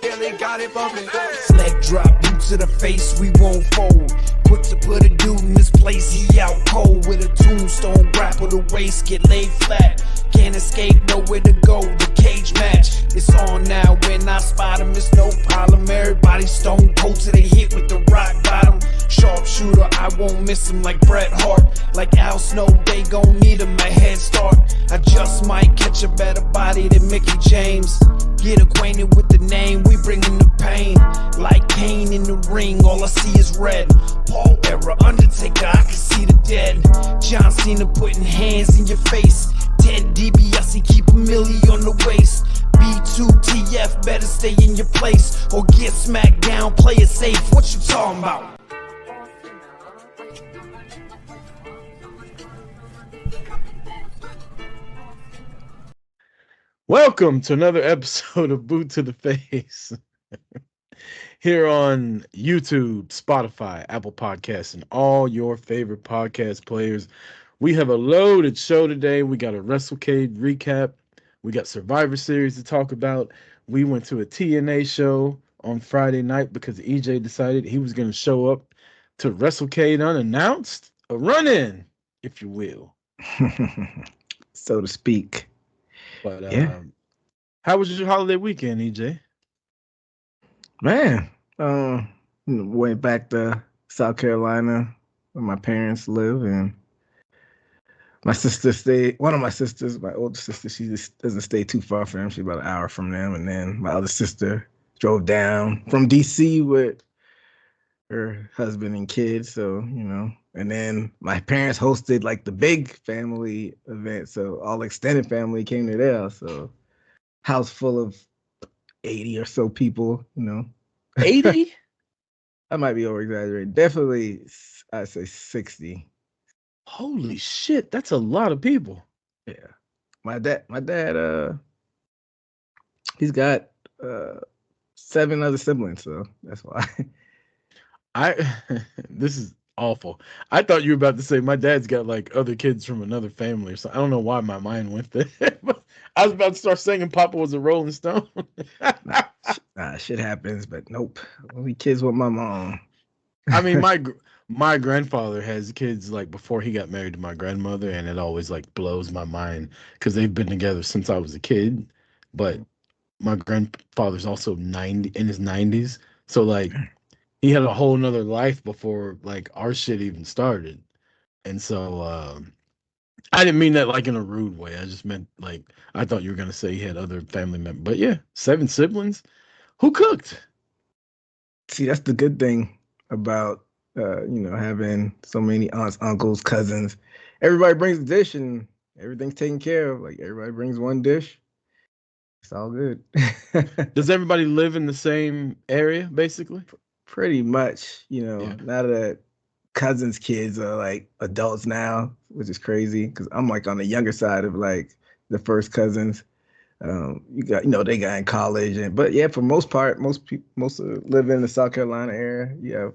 Yeah, they got it bumping. Leg drop, boot to the face, we won't fold. Quick to put a dude in this place, he out cold. With a tombstone, grapple the waist, get laid flat. Can't escape, nowhere to go, the cage match. It's on now, when I spot him, it's no problem. Everybody stone cold till they hit with the rock bottom. Sharpshooter, I won't miss him like Bret Hart. Like Al Snow, they gon' need him a head start. I just might catch a better body than Mickey James. Get acquainted with the name, we bringin' the pain. Like Kane in the ring, all I see is red. Paul era, Undertaker, I can see the dead. John Cena putting hands in your face. Ted DiBiase, keep a milli on the waist. B2TF, better stay in your place. Or get smacked down, play it safe, what you talking about? Welcome to another episode of Boot to the Face. Here on YouTube, Spotify, Apple Podcasts, and all your favorite podcast players. We have a loaded show today. We got a WrestleCade recap. We got Survivor Series to talk about. We went to a TNA show on Friday night because EJ decided he was going to show up to WrestleCade unannounced. A run-in, if you will. So to speak. But Yeah. How was your holiday weekend, EJ? Man, went back to South Carolina where my parents live, and my sister stayed. One of my sisters, my older sister, she just doesn't stay too far from them. She's about an hour from them, and then my other sister drove down from DC with her husband and kids. So and then my parents hosted like the big family event, so all extended family came to there. So house full of 80 or so people. 80? I might be over exaggerating. Definitely, I'd say 60. Holy shit, that's a lot of people. Yeah, my dad, he's got 7 other siblings, so that's why. This is awful. I thought you were about to say my dad's got like other kids from another family or something. I don't know why my mind went there. I was about to start singing Papa Was a Rolling Stone. Shit happens, but nope. Only kids with my mom. I mean, my grandfather has kids like before he got married to my grandmother, and it always like blows my mind because they've been together since I was a kid. But my grandfather's also 90 in his 90s, so like he had a whole nother life before like our shit even started. And so I didn't mean that like in a rude way. I just meant like I thought you were gonna say he had other family members. But yeah, 7 siblings. Who cooked? See, that's the good thing about having so many aunts, uncles, cousins. Everybody brings a dish and everything's taken care of. Like everybody brings one dish. It's all good. Does everybody live in the same area, basically? Pretty much, Yeah. now that cousins' kids are like adults now, which is crazy because I'm like on the younger side of like the first cousins. You got, they got in college, but yeah, for most part, most live in the South Carolina area. You have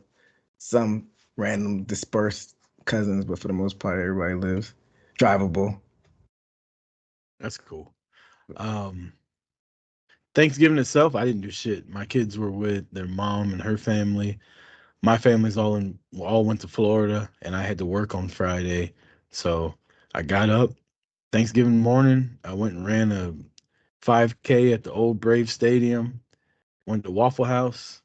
some random dispersed cousins, but for the most part, everybody lives drivable. That's cool. Thanksgiving itself, I didn't do shit. My kids were with their mom and her family. My family's all went to Florida, and I had to work on Friday. So I got up Thanksgiving morning. I went and ran a 5K at the old Brave Stadium. Went to Waffle House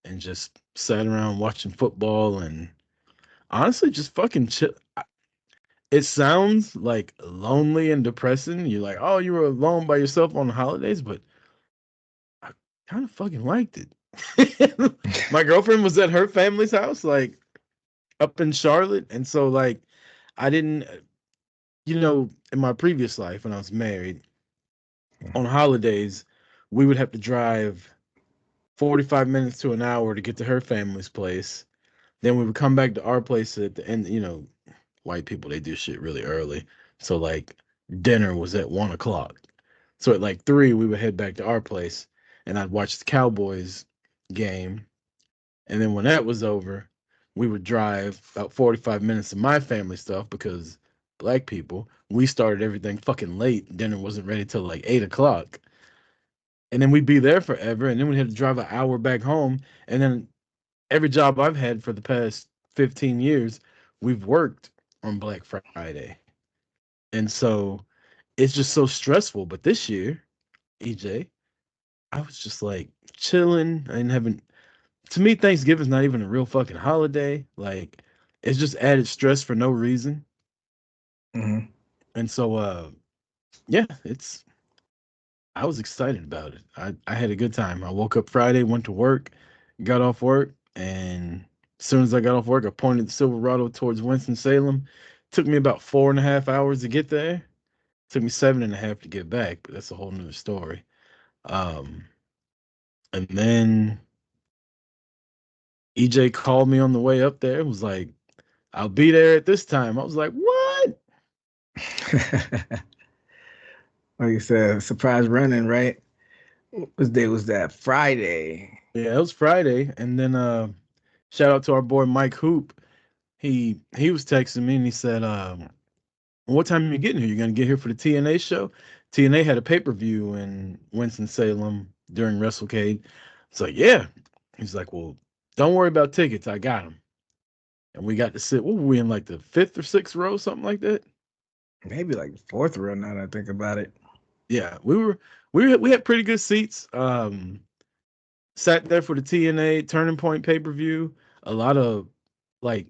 and just sat around watching football and honestly just fucking chill. It sounds like lonely and depressing. You're like, oh, you were alone by yourself on the holidays, but I kind of fucking liked it. My girlfriend was at her family's house, like up in Charlotte. And so, like, I didn't, in my previous life when I was married, on holidays, we would have to drive 45 minutes to an hour to get to her family's place. Then we would come back to our place at the end. White people, they do shit really early. So like dinner was at 1:00. So at like 3, we would head back to our place and I'd watch the Cowboys game. And then when that was over, we would drive about 45 minutes to my family stuff because black people, we started everything fucking late. Dinner wasn't ready till like 8:00. and then we'd be there forever, and then we had to drive an hour back home, and then every job I've had for the past 15 years, we've worked on Black Friday. And so it's just so stressful. But this year, EJ, I was just like chilling and having, to me, Thanksgiving's not even a real fucking holiday. Like, it's just added stress for no reason. Hmm. And so, yeah, I was excited about it. I had a good time. I woke up Friday, went to work, got off work, and as soon as I got off work, I pointed the Silverado towards Winston-Salem. Took me about 4.5 hours to get there. Took me 7.5 to get back, but that's a whole nother story. Um, and then EJ called me on the way up there. Was like, "I'll be there at this time." I was like, "What?" Like you said, surprise running, right? What day was that? Friday. Yeah, it was Friday, and then shout out to our boy Mike Hoop. He was texting me and he said, "What time are you getting here? You're gonna get here for the TNA show?" TNA had a pay-per-view in Winston-Salem during WrestleCade. It's like, yeah. He's like, "Well, don't worry about tickets. I got them." And we got to sit. What were we in, like the fifth or sixth row, something like that? Maybe like the fourth row now that I think about it. Yeah, we had pretty good seats. Sat there for the TNA Turning Point pay-per-view. A lot of like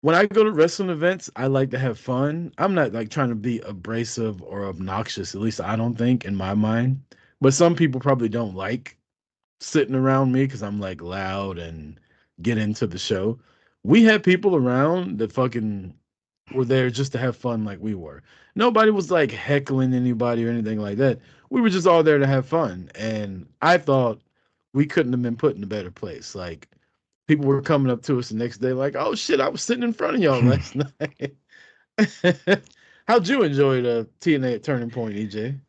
when I go to wrestling events, I like to have fun. I'm not like trying to be abrasive or obnoxious, at least I don't think in my mind. But some people probably don't like sitting around me because I'm like loud and get into the show. We had people around that fucking were there just to have fun like we were. Nobody was like heckling anybody or anything like that. We were just all there to have fun. And I thought we couldn't have been put in a better place. Like people were coming up to us the next day, like, "Oh shit, I was sitting in front of y'all last night." How'd you enjoy the TNA at Turning Point, EJ?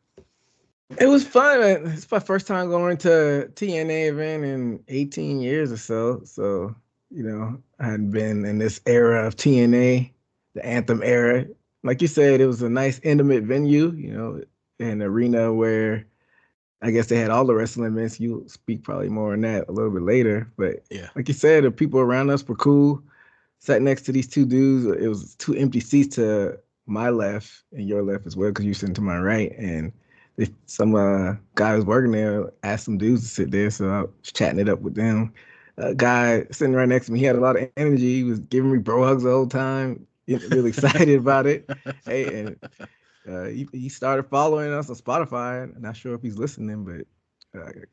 It was fun. It's my first time going to TNA event in 18 years or so. So, I hadn't been in this era of TNA, the Anthem era. Like you said, it was a nice intimate venue, an arena where I guess they had all the wrestling events. You'll speak probably more on that a little bit later. But Yeah. like you said, the people around us were cool. Sat next to these two dudes. It was two empty seats to my left and your left as well, because you sitting to my right. And some guy was working there asked some dudes to sit there, so I was chatting it up with them. A guy sitting right next to me, he had a lot of energy. He was giving me bro hugs the whole time, getting really excited about it. Hey, and he started following us on Spotify. I'm not sure if he's listening, but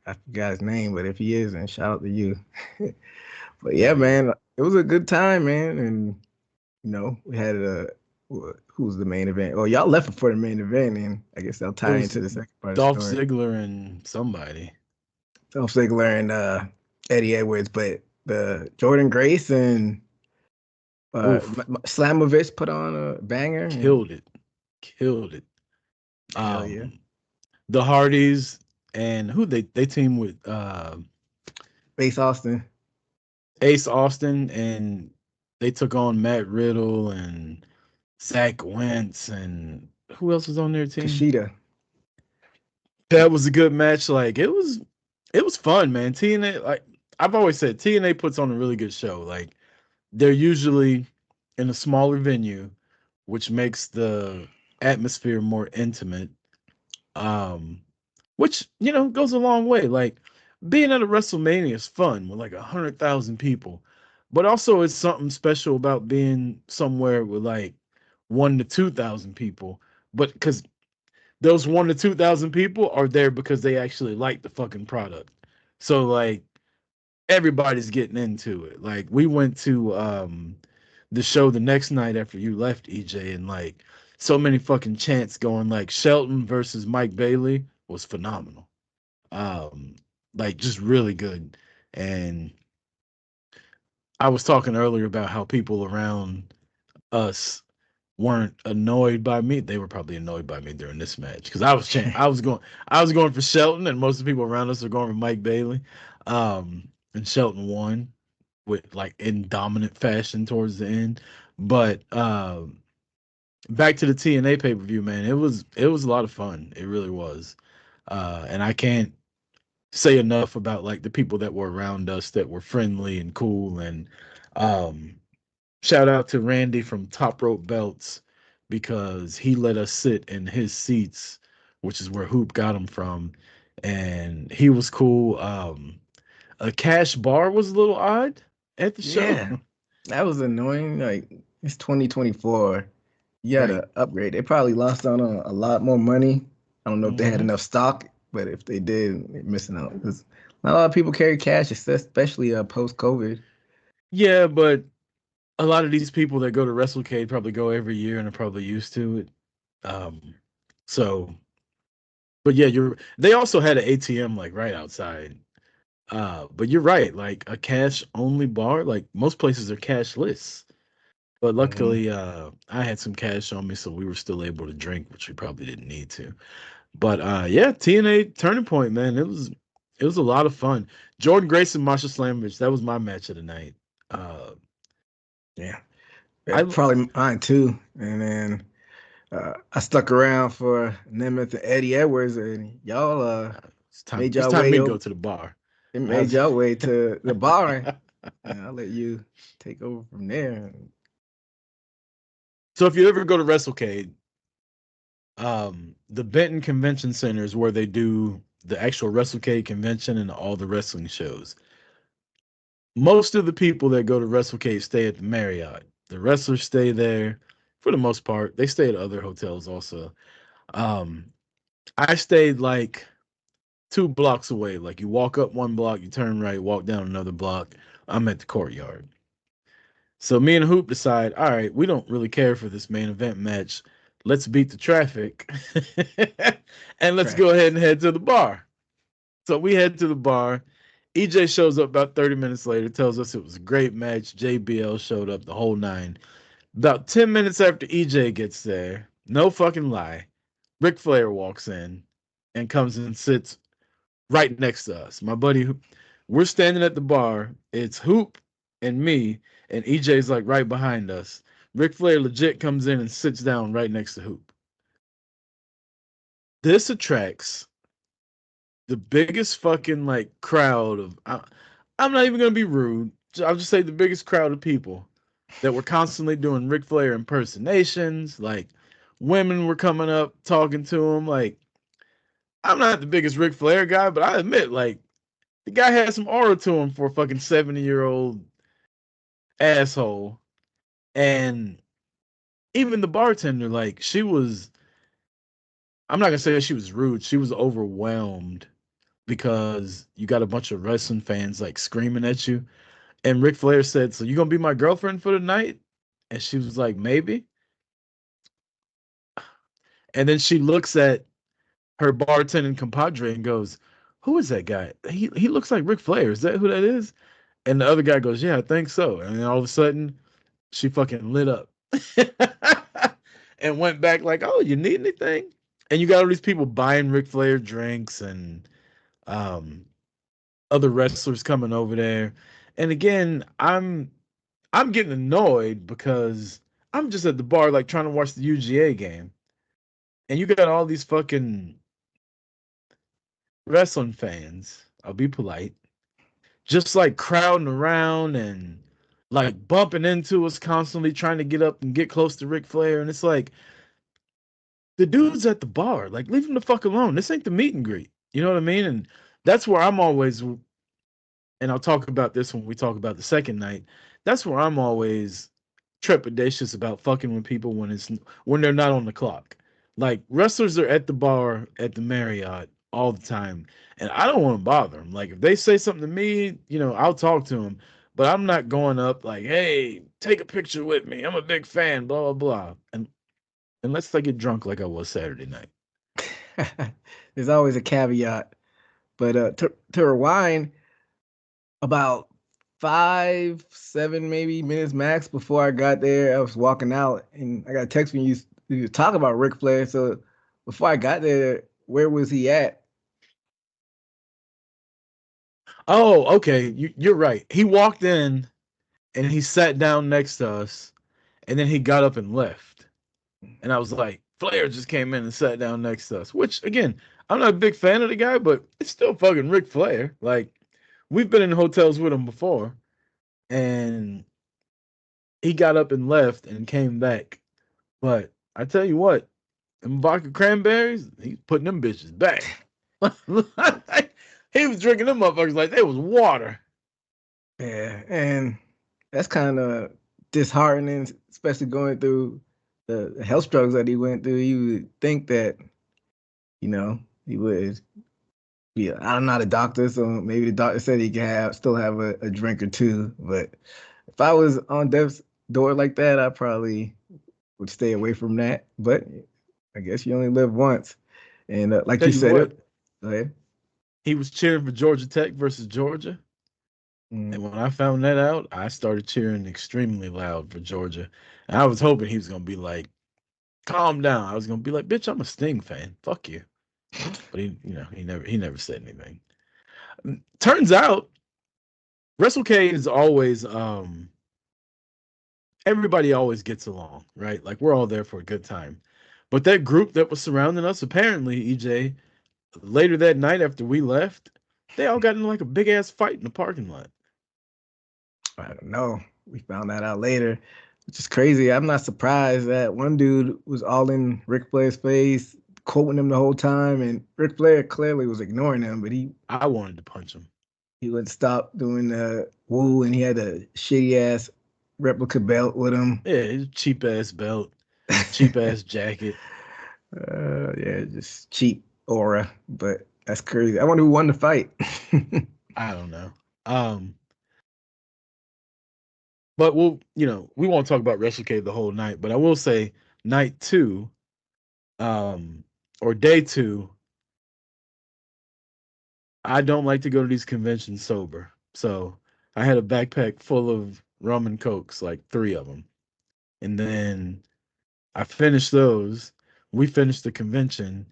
I forgot his name. But if he is, then shout out to you. But yeah, Hell yeah. man, it was a good time, man. And we had who was the main event? Oh, y'all left before the main event, and I guess they'll It tie was into the second part of the Dolph story. Ziggler and somebody. Dolph Ziggler and Eddie Edwards, but the Jordan Grace and Oof. Slamovich put on a banger. And Killed it. Killed it. hell yeah, Um the Hardys and who they team with Ace Austin, Ace Austin, and they took on Matt Riddle and Zach Wentz and who else was on their team? Kushida. That was a good match. Like it was fun, man. TNA, like I've always said, TNA puts on a really good show. Like they're usually in a smaller venue, which makes the atmosphere more intimate. Um, which goes a long way. Like being at a WrestleMania is fun with like 100,000 people, but also it's something special about being somewhere with like 1 to 2,000 people. But because those 1 to 2,000 people are there because they actually like the fucking product, so like everybody's getting into it. Like we went to the show the next night after you left, EJ, and like so many fucking chants going like Shelton versus Mike Bailey was phenomenal. Um, like just really good. And I was talking earlier about how people around us weren't annoyed by me. They were probably annoyed by me during this match because I was going for Shelton, and most of the people around us are going for Mike Bailey. And Shelton won with like in dominant fashion towards the end. But back to the TNA pay per view, man. It was a lot of fun. It really was. And I can't say enough about like the people that were around us that were friendly and cool. And um, shout out to Randy from Top Rope Belts because he let us sit in his seats, which is where Hoop got him from, and he was cool. A cash bar was a little odd at the show. Yeah, that was annoying. Like it's 2024. You had Right. to upgrade. They probably lost out on a lot more money. I don't know if they had Hmm. enough stock, but if they did, they're missing out because not a lot of people carry cash, especially post COVID. Yeah, but a lot of these people that go to WrestleCade probably go every year and are probably used to it. Um, so, but yeah, they also had an ATM like right outside. But you're right, like a cash only bar, like most places are cashless. But Hmm. luckily, I had some cash on me, so we were still able to drink, which we probably didn't need to. But yeah, TNA Turning Point, man, it was a lot of fun. Jordan Grace and Marsha Slamovich, that was my match of the night. Uh, Yeah, I that's probably mine too. And then I stuck around for Nemeth and Eddie Edwards, and y'all it's time. made It's y'all time for me way to go over. to the bar. It I made was- y'all way to the bar, and I'll let you take over from there. so if you ever go to WrestleCade, the Benton Convention Center is where they do the actual WrestleCade convention and all the wrestling shows. Most of the people that go to WrestleCade stay at the Marriott. The wrestlers stay there for the most part. They stay at other hotels also. Um, I stayed like 2 blocks away. Like you walk up 1 block, you turn right, walk down another block. I'm at the courtyard. So me and Hoop decide, all right, we don't really care for this main event match. Let's beat the traffic and let's go ahead Traffic. and head to the bar. So we head to the bar. EJ shows up about 30 minutes later, tells us it was a great match. JBL showed up the whole nine. About 10 minutes after EJ gets there, no fucking lie, Ric Flair walks in and comes and sits right next to us. My buddy, we're standing at the bar. It's Hoop and me, and EJ's like right behind us. Ric Flair legit comes in and sits down right next to Hoop. This attracts the biggest fucking like crowd of. I'm not even gonna be rude. I'll just say the biggest crowd of people that were constantly doing Ric Flair impersonations. Like women were coming up talking to him. Like I'm not the biggest Ric Flair guy, but I admit like the guy had some aura to him for a fucking 70-year-old asshole. And even the bartender, like, she was, I'm not gonna say she was rude. She was overwhelmed because you got a bunch of wrestling fans like screaming at you. And Ric Flair said, "So you gonna be my girlfriend for the night?" And she was like, "Maybe." And then she looks at her bartending compadre and goes, "Who is that guy? He looks like Ric Flair. Is that who that is?" And the other guy goes, "Yeah, I think so." And then all of a sudden, she fucking lit up and went back like, "Oh, you need anything?" And you got all these people buying Ric Flair drinks and um, other wrestlers coming over there. And again, I'm getting annoyed because I'm just at the bar like trying to watch the UGA game, and you got all these fucking wrestling fans. I'll be polite, just like crowding around and like bumping into us constantly, trying to get up and get close to Ric Flair. And it's like, the dude's at the bar. Like, leave him the fuck alone. This ain't the meet and greet. You know what I mean? And that's where I'm always, and I'll talk about this when we talk about the second night. That's where I'm always trepidatious about fucking with people when they're not on the clock. Like wrestlers are at the bar at the Marriott all the time, and I don't want to bother them. Like if they say something to me, I'll talk to them, but I'm not going up like, "Hey, take a picture with me. I'm a big fan." Blah blah blah. And unless I get drunk like I was Saturday night. There's always a caveat, but to rewind about 5, 7 maybe minutes max before I got there, I was walking out and I got a text from you. You talk about Ric Flair. So before I got there, where was he at? Oh, okay. You're right. He walked in and he sat down next to us, and then he got up and left. And I was like, Flair just came in and sat down next to us, which again, I'm not a big fan of the guy, but it's still fucking Ric Flair. Like, we've been in hotels with him before, and he got up and left and came back. But I tell you what, them vodka cranberries, he's putting them bitches back. He was drinking them motherfuckers like they was water. Yeah, and that's kind of disheartening, especially going through the health struggles that he went through. You would think that, he would be. I'm not a doctor, so maybe the doctor said he could still have a drink or two. But if I was on death's door like that, I probably would stay away from that. But I guess you only live once, and like Tell you you said, what, go ahead. he was cheering for Georgia Tech versus Georgia. Mm. And when I found that out, I started cheering extremely loud for Georgia. And I was hoping he was gonna be like, calm down. I was gonna be like, bitch, I'm a Sting fan. Fuck you. But he never said anything. Turns out WrestleCade is always everybody always gets along, right? Like we're all there for a good time. But that group that was surrounding us, apparently, EJ, later that night after we left, they all got in like a big ass fight in the parking lot. I don't know. We found that out later, which is crazy. I'm not surprised that one dude was all in Ric Flair's face, quoting him the whole time, and Ric Flair clearly was ignoring him, but I wanted to punch him. he wouldn't stop doing the woo, and he had a shitty ass replica belt with him. Yeah, cheap ass belt, cheap ass jacket. Yeah, just cheap aura, but that's crazy. I wonder who won the fight. I don't know. But we won't talk about WrestleCade the whole night, but I will say night two, or day two, I don't like to go to these conventions sober. So I had a backpack full of rum and cokes, like 3 of them. And then I finished those. We finished the convention,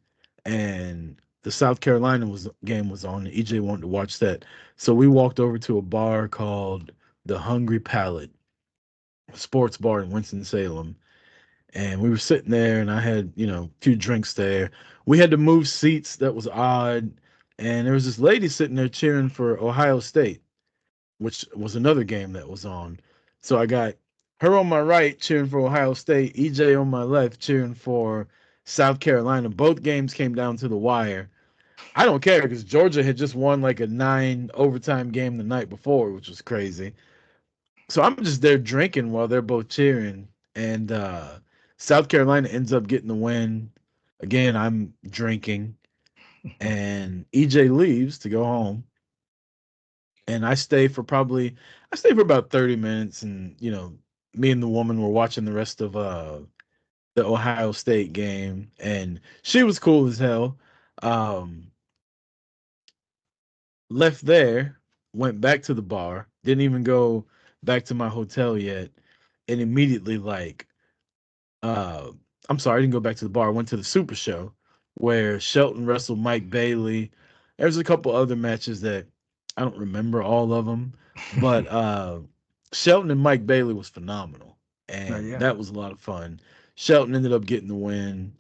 and the South Carolina game was on, and EJ wanted to watch that. So we walked over to a bar called the Hungry Palate sports bar in Winston-Salem. And we were sitting there, and I had, a few drinks there. We had to move seats. That was odd. And there was this lady sitting there cheering for Ohio State, which was another game that was on. So I got her on my right cheering for Ohio State, EJ on my left cheering for South Carolina. Both games came down to the wire. I don't care because Georgia had just won like a 9 overtime game the night before, which was crazy. So I'm just there drinking while they're both cheering. And South Carolina ends up getting the win. Again, I'm drinking. And EJ leaves to go home. And I stay for about 30 minutes. And, me and the woman were watching the rest of the Ohio State game. And she was cool as hell. Left there, went back to the bar, didn't even go back to my hotel yet. And immediately, like, uh I'm sorry, I didn't go back to the bar. I went to the Super Show where Shelton wrestled Mike Bailey. There's a couple other matches that I don't remember all of them, but Shelton and Mike Bailey was phenomenal, Oh, and yeah. that was a lot of fun. Shelton ended up getting the win.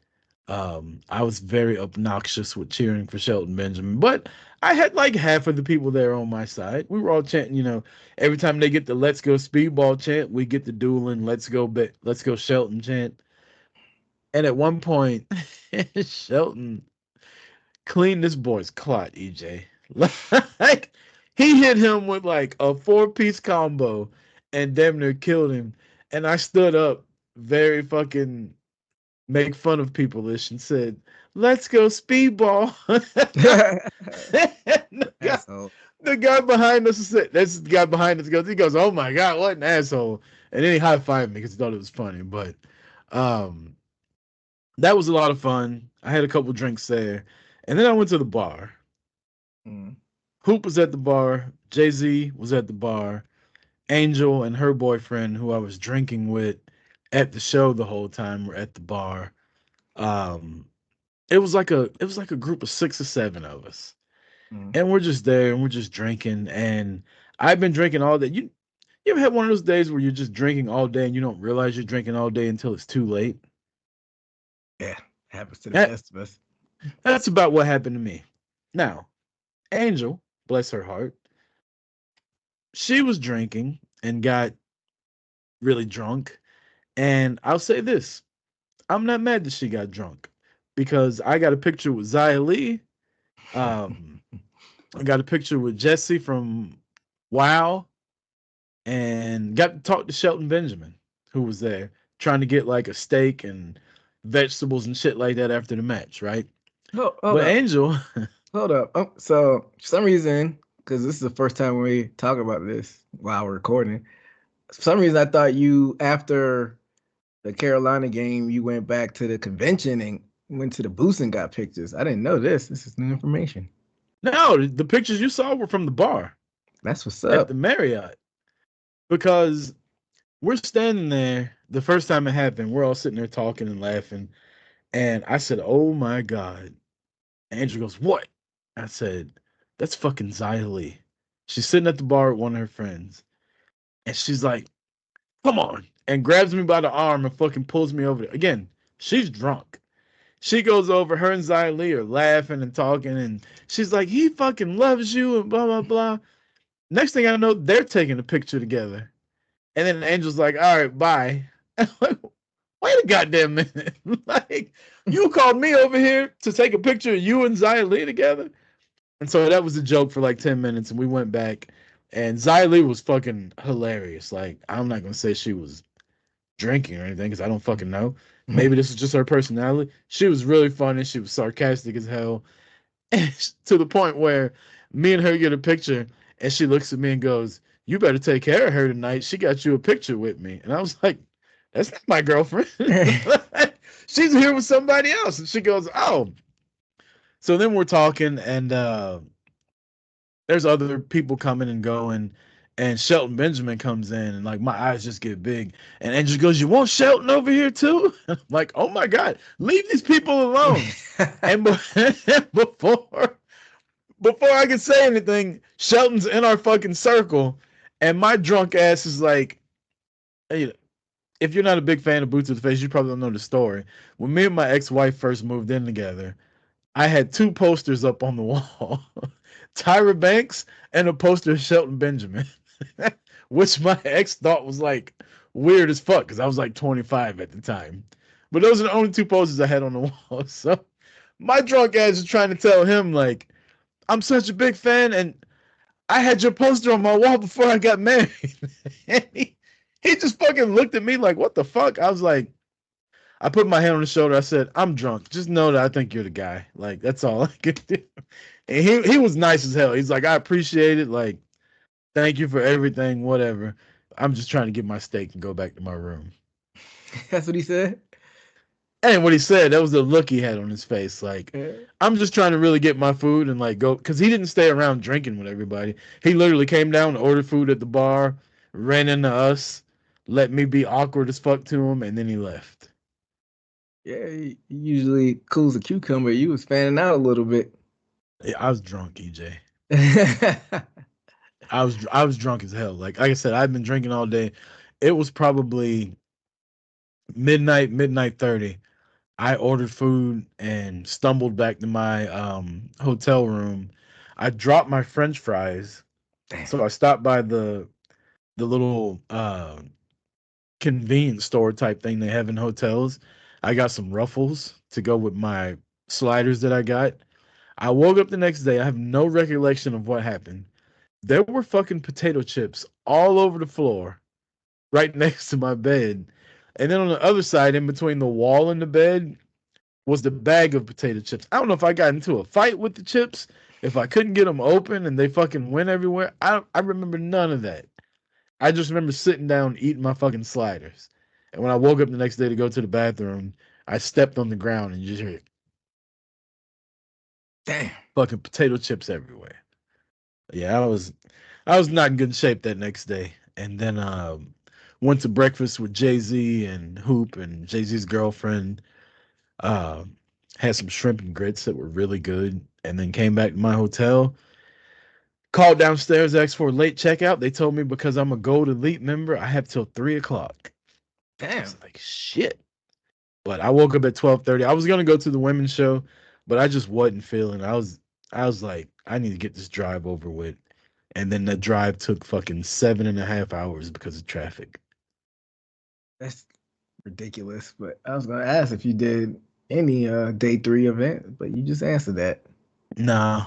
I was very obnoxious with cheering for Shelton Benjamin, but I had like half of the people there on my side. We were all chanting, every time they get the "Let's Go Speedball" chant, we get the dueling Let's Go Shelton" chant. And at one point, Shelton cleaned this boy's clot, EJ. Like, he hit him with like a 4-piece combo and damn near killed him. And I stood up very fucking make fun of people-ish and said, "Let's go speedball." the, guy, Asshole. the guy behind us said, "That's the guy behind us." He goes, "Oh my god, what an asshole!" And then he high-fived me because he thought it was funny. But that was a lot of fun. I had a couple drinks there, and then I went to the bar. Mm. Hoop was at the bar. Jay-Z was at the bar. Angel and her boyfriend, who I was drinking with at the show the whole time, were at the bar. Um, it was like a group of 6 or 7 of us, Mm. and we're just there and we're just drinking. And I've been drinking all day. You ever had one of those days where you're just drinking all day and you don't realize you're drinking all day until it's too late? Yeah, happens to the That best of us. That's about what happened to me. Now, Angel, bless her heart, she was drinking and got really drunk. And I'll say this, I'm not mad that she got drunk because I got a picture with Zia Lee. Um, I got a picture with Jesse from Wow, and got to talk to Shelton Benjamin, who was there trying to get like a steak and vegetables and shit like that after the match, right? Hold But up. Angel, Hold up. So for some reason, because this is the first time we talk about this while we're recording, for some reason I thought you after the Carolina game, you went back to the convention and went to the booth and got pictures. I didn't know this. This is new information. no, the pictures you saw were from the bar That's what's at up. the Marriott because we're standing there the first time it happened. We're all sitting there talking and laughing. And I said, "Oh my God." Angel goes, "What?" I said, "That's fucking Zia Lee." She's sitting at the bar with one of her friends. And she's like, "Come on." And grabs me by the arm and fucking pulls me over. Again, she's drunk. She goes over, her and Zia Lee are laughing and talking. And she's like, "He fucking loves you," and blah, blah, blah. Next thing I know, they're taking a picture together. And then Angel's like, "All right, bye." I'm like, wait a goddamn minute. Like, you called me over here to take a picture of you and Zia Lee together? And so that was a joke for like 10 minutes, and we went back. And Zia Lee was fucking hilarious. Like, I'm not going to say she was drinking or anything because I don't fucking know. Maybe this is just her personality. She was really funny. She was sarcastic as hell. And to the point where me and her get a picture, and she looks at me and goes, "You better take care of her tonight. She got you a picture with me." And I was like, "That's not my girlfriend. She's here with somebody else." And she goes, "Oh." So then we're talking, and there's other people coming and going, and Shelton Benjamin comes in, and like my eyes just get big. And Andrew goes, "You want Shelton over here too?" I'm like, "Oh my God, leave these people alone." And before I can say anything, Shelton's in our fucking circle, and my drunk ass is like, hey, if you're not a big fan of Boots to the Face, you probably don't know the story. When me and my ex-wife first moved in together, I had two posters up on the wall, Tyra Banks and a poster of Shelton Benjamin, which my ex thought was like weird as fuck because I was like 25 at the time. But those are the only two posters I had on the wall. So my drunk ass is trying to tell him like, "I'm such a big fan, and I had your poster on my wall before I got married." And he just fucking looked at me like, "What the fuck?" I was like, I put my hand on his shoulder. I said, "I'm drunk. Just know that I think you're the guy." Like, that's all I could do. And he was nice as hell. He's like, "I appreciate it. Like, thank you for everything, whatever. I'm just trying to get my steak and go back to my room." That's what he said. And what he said, that was the look he had on his face. Like, I'm just trying to really get my food and like go, because he didn't stay around drinking with everybody. He literally came down, ordered food at the bar, ran into us, let me be awkward as fuck to him, and then he left. Yeah, he usually cools a cucumber. You was fanning out a little bit. Yeah, I was drunk, EJ. I was drunk as hell. Like I said, I've been drinking all day. It was probably midnight 30. I ordered food and stumbled back to my hotel room. I dropped my French fries, Damn. so I stopped by the little convenience store type thing they have in hotels. I got some Ruffles to go with my sliders that I got. I woke up the next day. I have no recollection of what happened. There were fucking potato chips all over the floor, right next to my bed. And then on the other side, in between the wall and the bed, was the bag of potato chips. I don't know if I got into a fight with the chips, if I couldn't get them open and they fucking went everywhere. I remember none of that. I just remember sitting down eating my fucking sliders. And when I woke up the next day to go to the bathroom, I stepped on the ground and you just hear Damn. fucking potato chips everywhere. Yeah, I was not in good shape that next day. And then went to breakfast with Jay-Z and Hoop and Jay-Z's girlfriend. Uh, had some shrimp and grits that were really good. And then came back to my hotel. Called downstairs, asked for a late checkout. They told me because I'm a Gold Elite member, I have till 3 o'clock. I Damn. was like, shit. But I woke up at 12:30. I was gonna go to the women's show, but I just wasn't feeling. I was like, I need to get this drive over with, and then the drive took fucking 7.5 hours because of traffic. That's ridiculous. But I was gonna ask if you did any day 3 event, but you just answered that. Nah,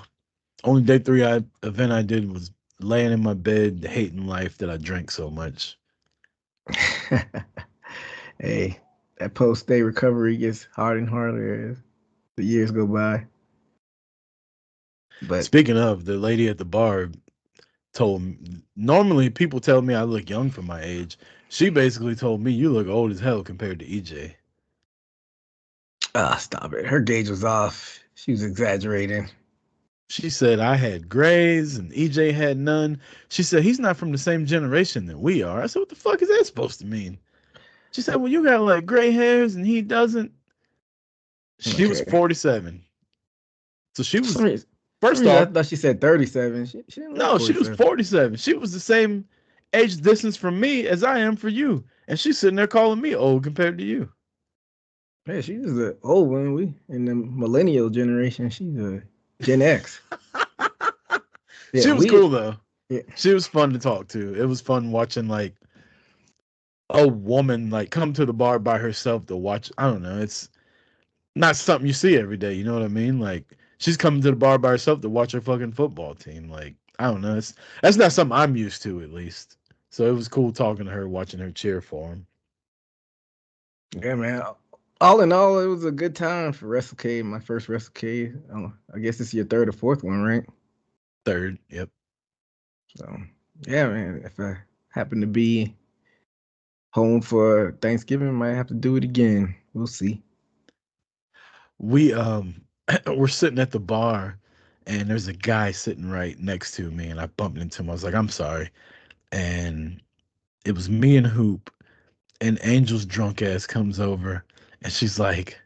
only event I did was laying in my bed, hating life that I drank so much. Hey, that post day recovery gets harder and harder as the years go by. But Speaking of, the lady at the bar told me, normally people tell me I look young for my age. She basically told me you look old as hell compared to EJ. stop it. Her gauge was off. She was exaggerating. She said I had grays and EJ had none. She said he's not from the same generation that we are. I said, what the fuck is that supposed to mean? She said, well, you got like gray hairs and he doesn't. She was Okay. 47. So she For was, some first reason I off, thought she said 37. She didn't look no, she was 47. 47. She was the same age distance from me as I am for you. And she's sitting there calling me old compared to you. Yeah, she was the old one. We in the millennial generation. She's a Gen X. She Yeah, was we cool though. yeah. She was fun to talk to. It was fun watching like a woman like come to the bar by herself to watch. I don't know. It's not something you see every day. You know what I mean? Like she's coming to the bar by herself to watch her fucking football team. Like I don't know. That's not something I'm used to at least. So it was cool talking to her, watching her cheer for him. Yeah, man. All in all, it was a good time for WrestleCade. My first WrestleCade. I guess it's your third or fourth one, right? Third, yep. So, yeah, man. If I happen to be home for Thanksgiving, might have to do it again. We'll see. We we're sitting at the bar and there's a guy sitting right next to me and I bumped into him. I was like, I'm sorry. And it was me and Hoop, and Angel's drunk ass comes over and she's like,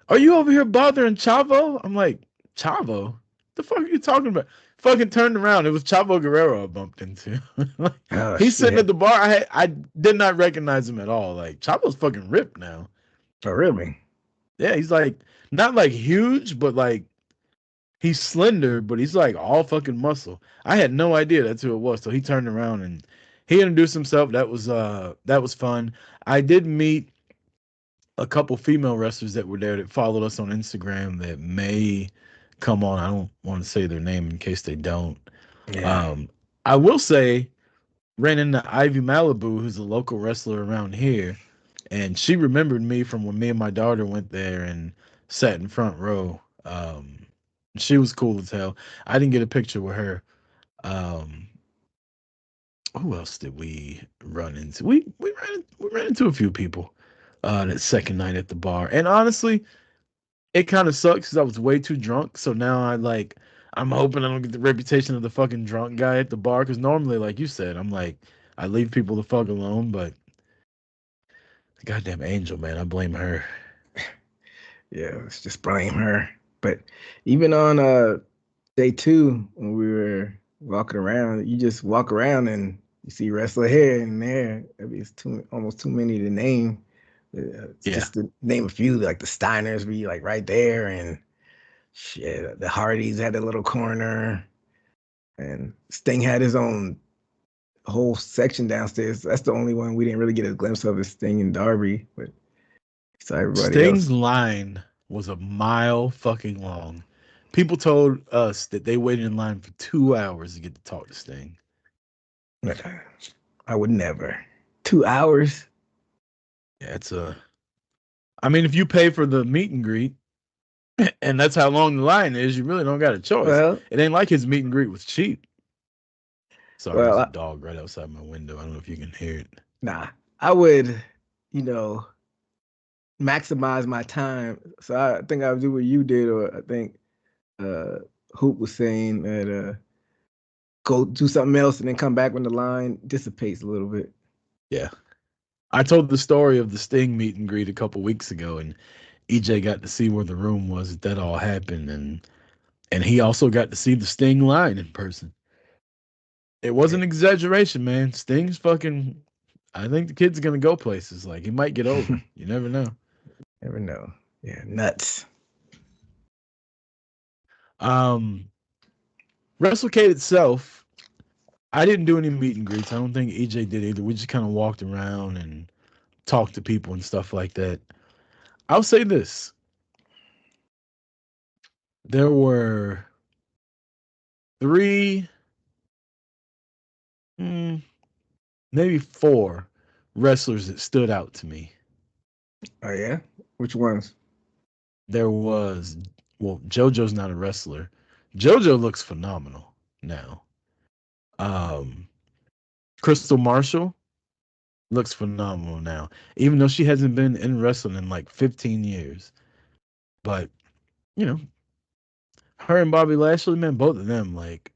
are you over here bothering Chavo? I'm like, Chavo? The fuck are you talking about? Fucking turned around. It was Chavo Guerrero I bumped into. Like, Oh he's sitting at shit! the bar. I did not recognize him at all. Like Chavo's fucking ripped now. Oh really? Yeah, he's like not like huge, but like he's slender, but he's like all fucking muscle. I had no idea that's who it was. So he turned around and he introduced himself. That was fun. I did meet a couple female wrestlers that were there that followed us on Instagram that may come on. I don't want to say their name in case they don't. Yeah. Um, I will say, ran into Ivy Malibu, who's a local wrestler around here, and she remembered me from when me and my daughter went there and sat in front row. She was cool as hell. I didn't get a picture with her. Um, who else did we run into? We ran into a few people that second night at the bar, and honestly, it kind of sucks because I was way too drunk. So now I'm hoping I don't get the reputation of the fucking drunk guy at the bar. Because normally, like you said, I'm like, I leave people the fuck alone. But the goddamn Angel, man, I blame her. Yeah, let's just blame her. But even on day 2, when we were walking around, you just walk around and you see wrestler here and there. I mean, it's almost too many to name. Yeah. Just to name a few, like the Steiners be like right there, and shit, the Hardys had a little corner, and Sting had his own whole section downstairs. That's the only one we didn't really get a glimpse of is Sting and Darby, but so everybody Sting's else. line was a mile fucking long. People told us that they waited in line for 2 hours to get to talk to Sting. I would never. 2 hours. Yeah, I mean, if you pay for the meet and greet, and that's how long the line is, you really don't got a choice. Well, It ain't like his meet and greet was cheap. Sorry, well, there's a I, dog right outside my window. I don't know if you can hear it. nah. I would, you know, maximize my time. So I think I would do what you did, or I think uh Hoop was saying that go do something else and then come back when the line dissipates a little bit. Yeah. I told the story of the Sting meet and greet a couple weeks ago, and EJ got to see where the room was that all happened, and he also got to see the Sting line in person. It Yeah. wasn't exaggeration, man. Sting's fucking. I think the kid's gonna go places. Like he might get over. You never know. Never know. Yeah, nuts. Um, WrestleCade itself, I didn't do any meet and greets. I don't think EJ did either. We just kind of walked around and talked to people and stuff like that. I'll say this: there were three, maybe four wrestlers that stood out to me. Oh yeah, which ones? There was, well, JoJo's not a wrestler. JoJo looks phenomenal now. Um, Crystal Marshall looks phenomenal now, even though she hasn't been in wrestling in like 15 years. But, you know, her and Bobby Lashley, man, both of them, like,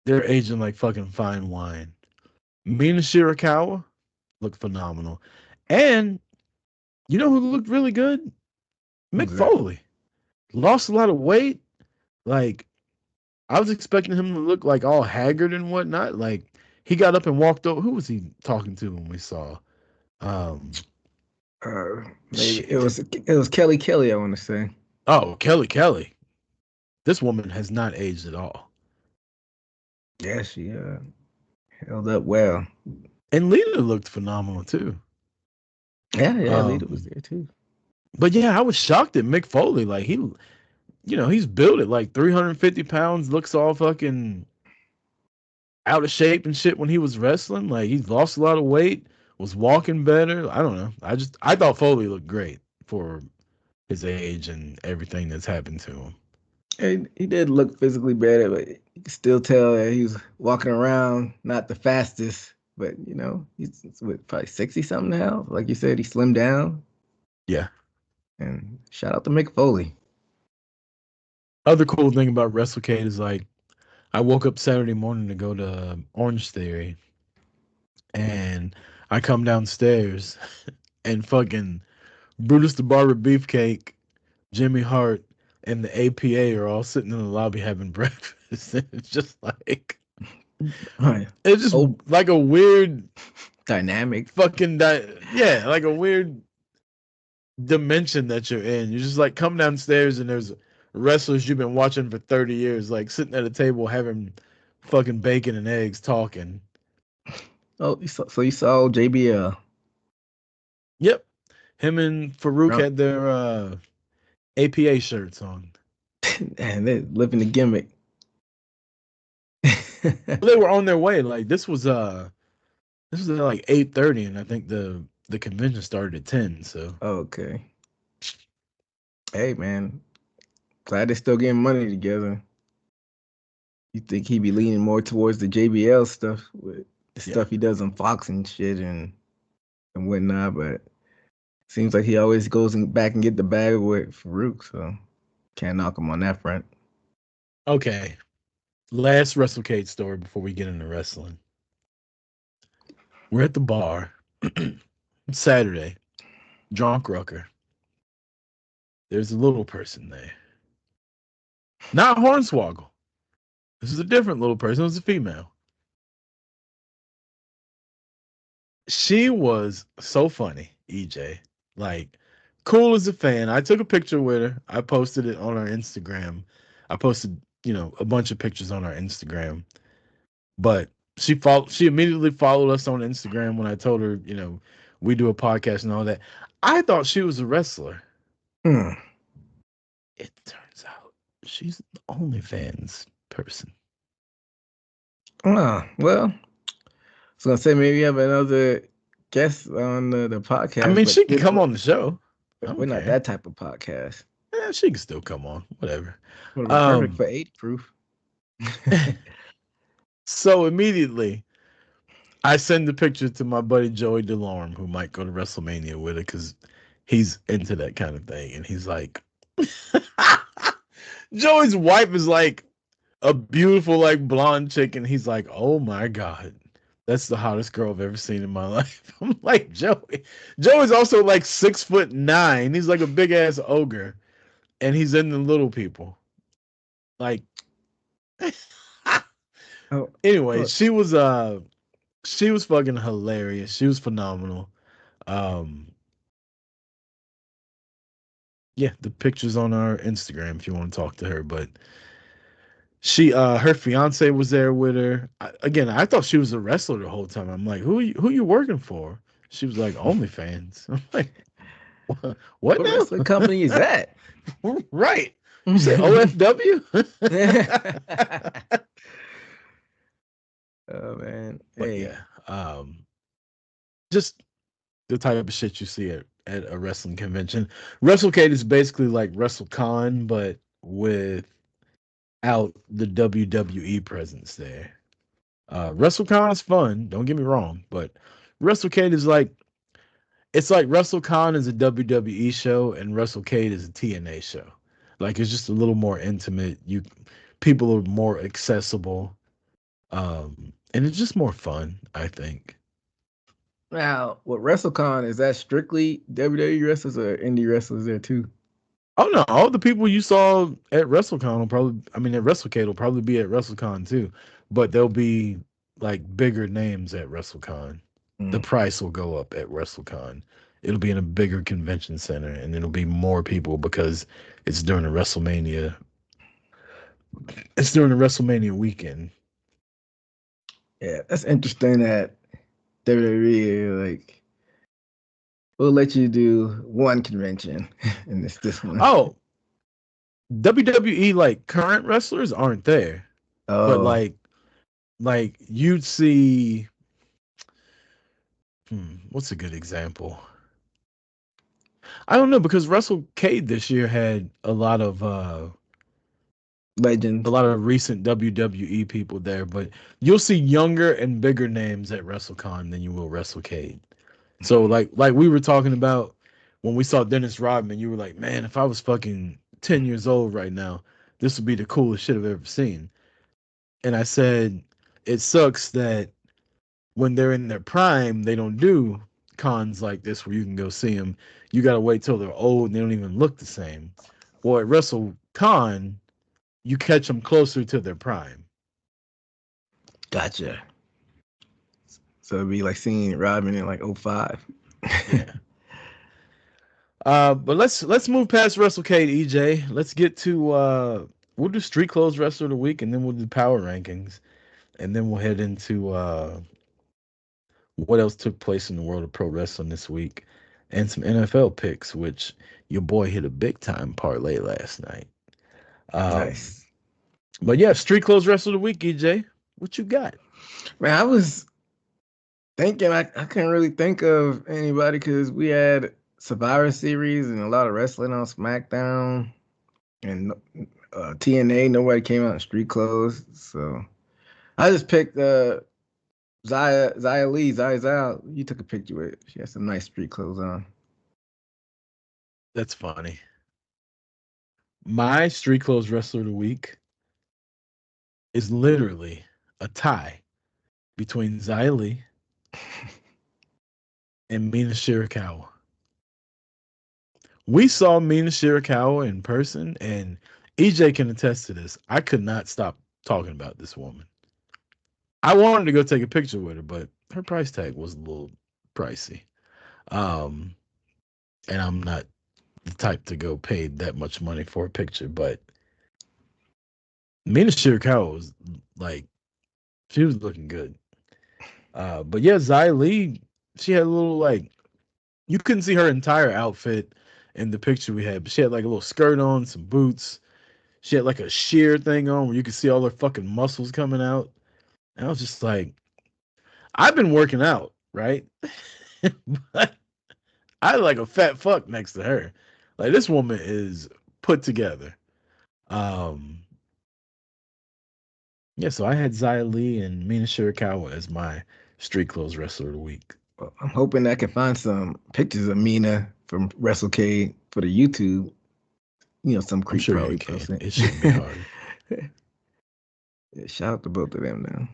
they're aging like fucking fine wine. Mina Shirakawa looked phenomenal. And you know who looked really good? Mick Who's that? Foley. Lost a lot of weight. Like, I was expecting him to look like all haggard and whatnot. Like, he got up and walked over. Who was he talking to when we saw? Um, Maybe shit. it was Kelly. I want to say. Oh, Kelly. This woman has not aged at all. Yeah, she held up well. And Lita looked phenomenal too. Yeah, Lita was Um, there too. but yeah, I was shocked at Mick Foley. Like he's built at like 350 pounds, looks all fucking out of shape and shit when he was wrestling. Like he's lost a lot of weight, was walking better. I don't know. I thought Foley looked great for his age and everything that's happened to him. He did look physically better, but you could still tell that he was walking around not the fastest. But he's probably 60 something now. Like you said, he slimmed down. Yeah. And shout out to Mick Foley. Other cool thing about WrestleCade is like I woke up Saturday morning to go to Orange Theory, and I come downstairs, and fucking Brutus the Barber Beefcake, Jimmy Hart, and the APA are all sitting in the lobby having breakfast. And it's just like it's just like a weird dynamic, fucking like a weird dimension that you're in. You just like come downstairs and there's wrestlers you've been watching for 30 years, like sitting at a table having fucking bacon and eggs talking. Oh, so you saw JBL? Yep. Him and Farouk had their APA shirts on. And they're living the gimmick. They were on their way. Like this was at like 8:30, and I think the convention started at 10. So okay. Hey man, glad they're still getting money together. You think he'd be leaning more towards the JBL stuff with the stuff he does on Fox and shit and whatnot, but seems like he always goes back and get the bag with Farouk, so can't knock him on that front. Okay. Last WrestleCade story before we get into wrestling. We're at the bar Saturday, drunk Rucker. There's a little person there. Not Hornswoggle. This is a different little person. It was a female. She was so funny, EJ. Like, cool as a fan. I took a picture with her. I posted it on our Instagram. I posted, a bunch of pictures on our Instagram. But she immediately followed us on Instagram when I told her, we do a podcast and all that. I thought she was a wrestler. It turns out she's an OnlyFans person. Oh, well, I was gonna say maybe you have another guest on the podcast. I mean, she can come on the show. We're not that type of podcast. Yeah, she can still come on. Whatever. Perfect for age proof. So immediately, I send the picture to my buddy Joey DeLorme, who might go to WrestleMania with it because he's into that kind of thing. And he's like, Joey's wife is like a beautiful, like blonde chick. And he's like, oh my God, that's the hottest girl I've ever seen in my life. I'm like, Joey. Joey's also like 6'9". He's like a big ass ogre. And he's in the little people. Like, anyway, she was fucking hilarious. She was phenomenal. Yeah, the picture's on our Instagram if you want to talk to her. But she, her fiance was there with her. Again, I thought she was a wrestler the whole time. I'm like, who you working for? She was like, OnlyFans. I'm like, what What now? wrestling company is that? Right. You say OFW? Oh man, But hey, yeah, just the type of shit you see at a wrestling convention. WrestleCade is basically like WrestleCon, but without the WWE presence there. WrestleCon is fun, don't get me wrong, but WrestleCade is like it's like WrestleCon is a WWE show and WrestleCade is a TNA show. Like it's just a little more intimate. People are more accessible. And it's just more fun, I think. now what WrestleCon is that strictly WWE wrestlers or indie wrestlers there too? Oh no, all the people you saw at WrestleCon will probably, I mean, at WrestleCade will probably be at WrestleCon too, but there'll be like bigger names at WrestleCon. The Mm. price will go up at WrestleCon. It'll be in a bigger convention center, and it'll be more people because it's during a WrestleMania. It's during the WrestleMania weekend. Yeah, that's interesting that WWE like we'll let you do one convention and it's this one. Oh, WWE like current wrestlers aren't there, but Oh, like you'd see. What's a good example? I don't know because WrestleCade this year had a legends. lot of recent WWE people there, but you'll see younger and bigger names at WrestleCon than you will WrestleCade. So like we were talking about when we saw Dennis Rodman, you were like, man, if I was fucking 10 years old right now, this would be the coolest shit I've ever seen. And I said, it sucks that when they're in their prime, they don't do cons like this where you can go see them. You got to wait till they're old and they don't even look the same. Well, at WrestleCon, you catch them closer to their prime. Gotcha. So it'd be like seeing Rodman in like '05. Yeah. But let's move past WrestleCade, EJ. Let's get to we'll do Street Clothes Wrestler of the Week, and then we'll do Power Rankings, and then we'll head into what else took place in the world of pro wrestling this week, and some NFL picks, which your boy hit a big time parlay last night. Um, Nice. but yeah, Street Clothes Wrestler of the Week, EJ. What you got? Man, I was thinking I couldn't really think of anybody because we had Survivor Series and a lot of wrestling on SmackDown and TNA. Nobody came out in street clothes, so I just picked Zaya Lee. Zaya's out. You took a picture with. She has some nice street clothes on. That's funny. My Street Clothes Wrestler of the Week is literally a tie between Xia Li and Mina Shirakawa. We saw Mina Shirakawa in person, and EJ can attest to this. I could not stop talking about this woman. I wanted to go take a picture with her, but her price tag was a little pricey. Um, and I'm not the type to go pay that much money for a picture, but Mina Shirakawa was like, she was looking good. But yeah, Xia Li, she had a little like, you couldn't see her entire outfit in the picture we had, but she had like a little skirt on, some boots. She had like a sheer thing on where you could see all her fucking muscles coming out. And I was just like, I've been working out, right? But I like a fat fuck next to her. Like this woman is put together. Um, yeah, so I had Xia Li and Mina Shirakawa as my street clothes wrestler of the week. Well, I'm hoping I can find some pictures of Mina from WrestleCade for the YouTube. You know, some I'm creep sure you probably can. posting It shouldn't be it. hard. Yeah, shout out to both of them now.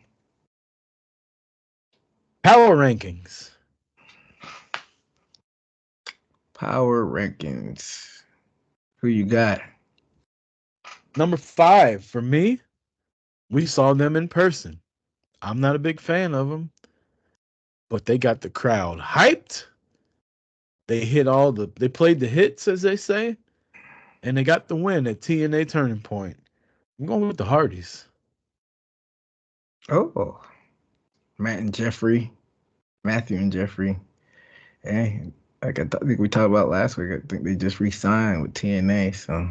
Power rankings. Power rankings. Who you got? Number 5 for me, we saw them in person. I'm not a big fan of them, but they got the crowd hyped. They played the hits, as they say. and they got the win at TNA Turning Point. I'm going with the Hardys. Oh, Matthew and Jeffrey. Hey, like I think we talked about last week. I think they just re-signed with TNA. So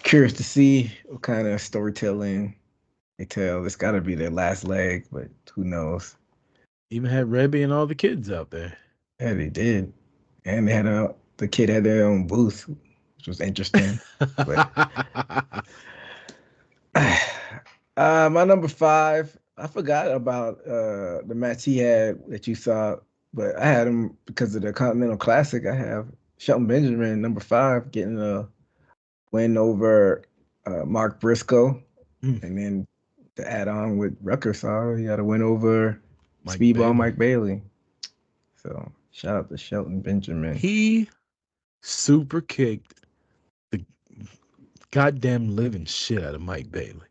curious to see what kind of storytelling they tell. It's got to be their last leg, but who knows? Even had Rebby and all the kids out there. Yeah, they did, and they had the kid had their own booth, which was interesting. But my number 5, I forgot about the match he had that you saw, but I had him because of the Continental Classic. I have Shelton Benjamin, number 5, getting a win over Mark Briscoe, and then to add on with Rucker, so he had a win over Speedball Mike Bailey. So shout out to Shelton Benjamin. He super kicked the goddamn living shit out of Mike Bailey.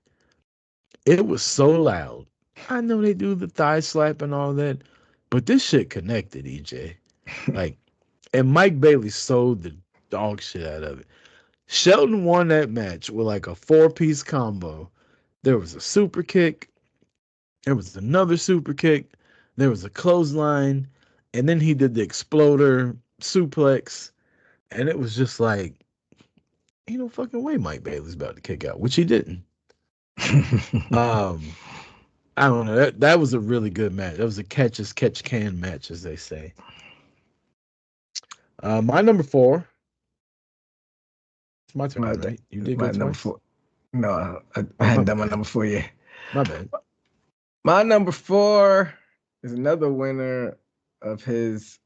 It was so loud. I know they do the thigh slap and all that, but this shit connected, EJ. Like, and Mike Bailey sold the dog shit out of it. Shelton won that match with like a 4-piece combo. There was a super kick. There was another super kick. There was a clothesline. And then he did the exploder suplex. And it was just like, ain't no fucking way Mike Bailey's about to kick out, which he didn't. I don't know. That was a really good match. That was a catch as catch can match, as they say. My number 4. It's my turn, right? You did my go number twice? 4. No, I hadn't done my number 4 yet. My bad. My number 4 is another winner of his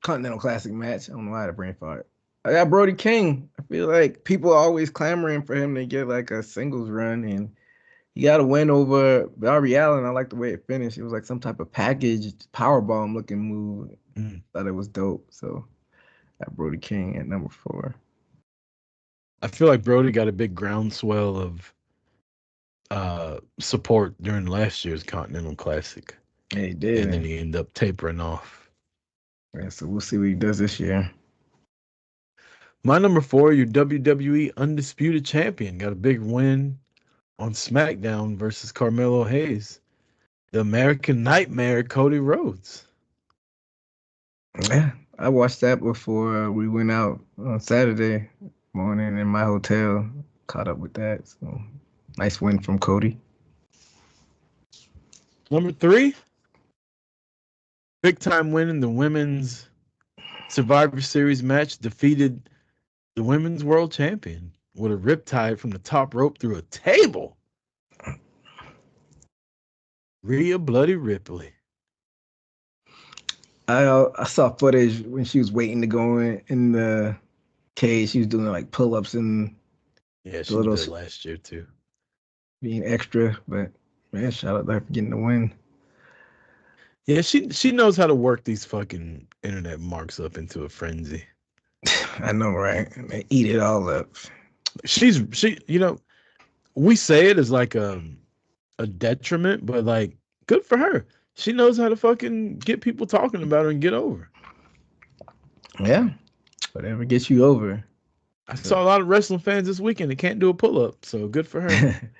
Continental Classic match. I don't know how to brain fart. I got Brody King. I feel like people are always clamoring for him to get like a singles run, and he got a win over Darby Allin. I like the way it finished. It was like some type of packaged powerbomb looking move. Thought it was dope. So I got Brody King at number 4. I feel like Brody got a big groundswell of support during last year's Continental Classic. Yeah, he did. And then he ended up tapering off. Yeah, so we'll see what he does this year. My number 4, your WWE Undisputed Champion, got a big win on SmackDown versus Carmelo Hayes. The American Nightmare, Cody Rhodes. Yeah, I watched that before we went out on Saturday morning in my hotel. Caught up with that. So nice win from Cody. Number 3, big time win in the women's Survivor Series match, defeated the women's world champion with a riptide from the top rope through a table. Rhea Bloody Ripley. I saw footage when she was waiting to go in the cage. She was doing like pull-ups and she did it last year too, being extra. But man, shout out to her for getting the win. Yeah, she knows how to work these fucking internet marks up into a frenzy. I know, right? They eat it all up. She, we say it as like a detriment, but like, good for her. She knows how to fucking get people talking about her and get over. Yeah, whatever gets you over. I saw a lot of wrestling fans this weekend that can't do a pull-up, so good for her.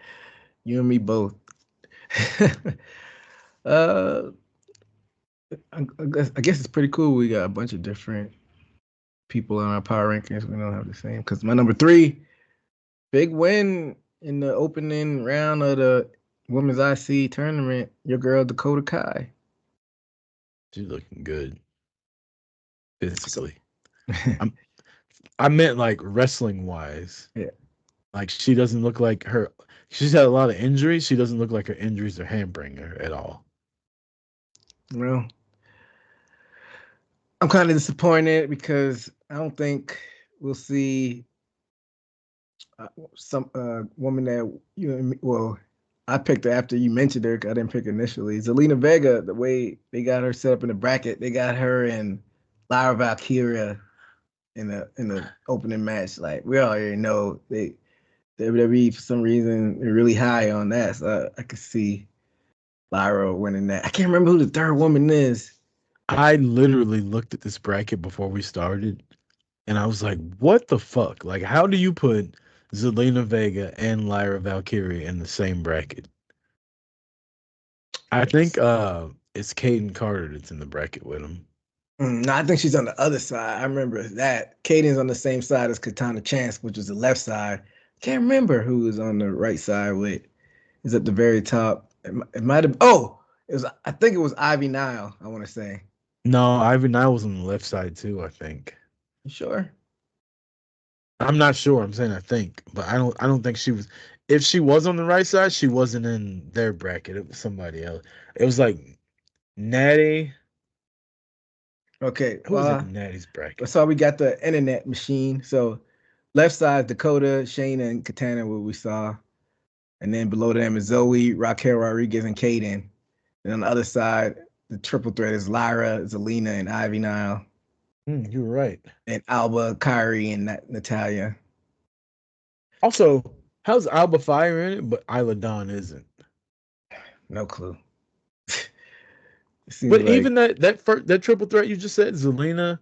You and me both. I guess it's pretty cool. We got a bunch of different people on our power rankings. We don't have the same. Because my number 3, big win in the opening round of the Women's IC tournament. Your girl Dakota Kai. She's looking good physically. I meant like wrestling wise. Yeah. Like she doesn't look like her. She's had a lot of injuries. She doesn't look like her injuries are hampering her at all. Well, I'm kind of disappointed because I don't think we'll see some woman that I picked her after you mentioned her. I didn't pick her initially. Zelina Vega, the way they got her set up in the bracket, they got her and Lyra Valkyria in the opening match. Like we already know WWE for some reason they're really high on that. So I could see Lyra winning that. I can't remember who the third woman is. I literally looked at this bracket before we started, And I was like, what the fuck? Like, how do you put Zelina Vega and Lyra Valkyrie in the same bracket? I think it's Caden Carter that's in the bracket with him. No, I think she's on the other side. I remember that. Kaden's on the same side as Katana Chance, which was the left side. Can't remember who was on the right side with. Is at the very top. It might have. Oh, it was. I think it was Ivy Nile. I want to say. No, Ivan I was on the left side too, I think. You sure? I'm not sure. I'm saying I think, but I don't think she was. If she was on the right side, she wasn't in their bracket. It was somebody else. It was like Natty. Okay. Who was in Natty's bracket? So we got the internet machine. So left side Dakota, Shayna, and Katana, what we saw, and then below them is Zoe, Raquel Rodriguez, and Kaden. And on the other side, the triple threat is Lyra, Zelina, and Ivy Nile. You're right. And Alba, Kyrie, and Natalia. Also, how's Alba Fire in it, but Isla Dawn isn't? No clue. But even that triple threat you just said, Zelina,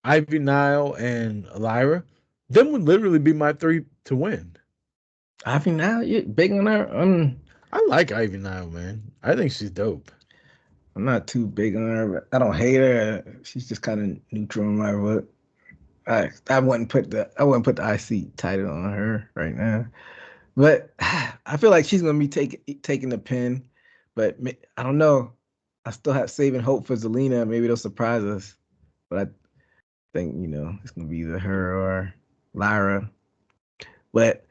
Ivy Nile, and Lyra, them would literally be my three to win. Ivy Nile, you big on her? I like Ivy Nile, man. I think she's dope. I'm not too big on her, but I don't hate her. She's just kind of neutral in my book. I wouldn't put the IC title on her right now, but I feel like she's gonna be taking the pin. But I don't know. I still have saving hope for Zelina. Maybe they'll surprise us. But I think it's gonna be either her or Lyra. But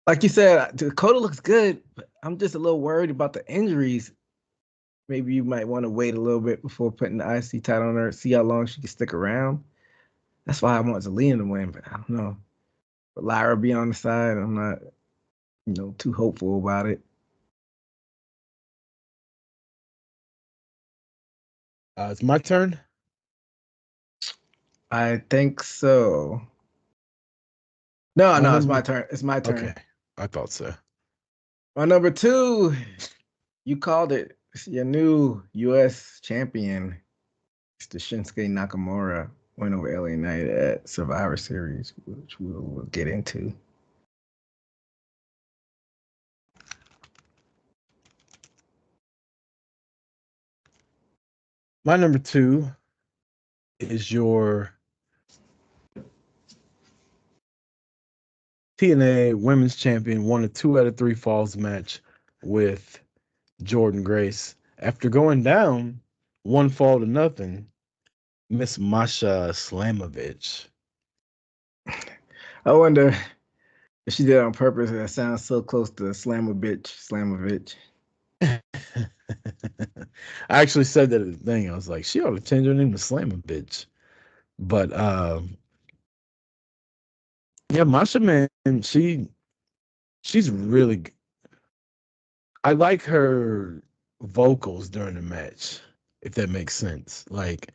like you said, Dakota looks good, but I'm just a little worried about the injuries. Maybe you might want to wait a little bit before putting the IC title on her, see how long she can stick around. That's why I want Zelina to win, but I don't know. But Lyra be on the side, I'm not, too hopeful about it. It's my turn. I think so. No, it's my turn. It's my turn. Okay, I thought so. My number 2, you called it. It's your new U.S. champion. It's the Shinsuke Nakamura win over LA Knight at Survivor Series, which we'll get into. My number 2 is your TNA Women's Champion won a 2 out of 3 falls match with Jordan Grace. After going down 1 fall to nothing, Miss Masha Slamovich. I wonder if she did it on purpose. That sounds so close to Slamovich. I actually said that at the thing. I was like, she ought to change her name to Slamovich. But yeah, Masha, man, she's really. I like her vocals during the match, if that makes sense. Like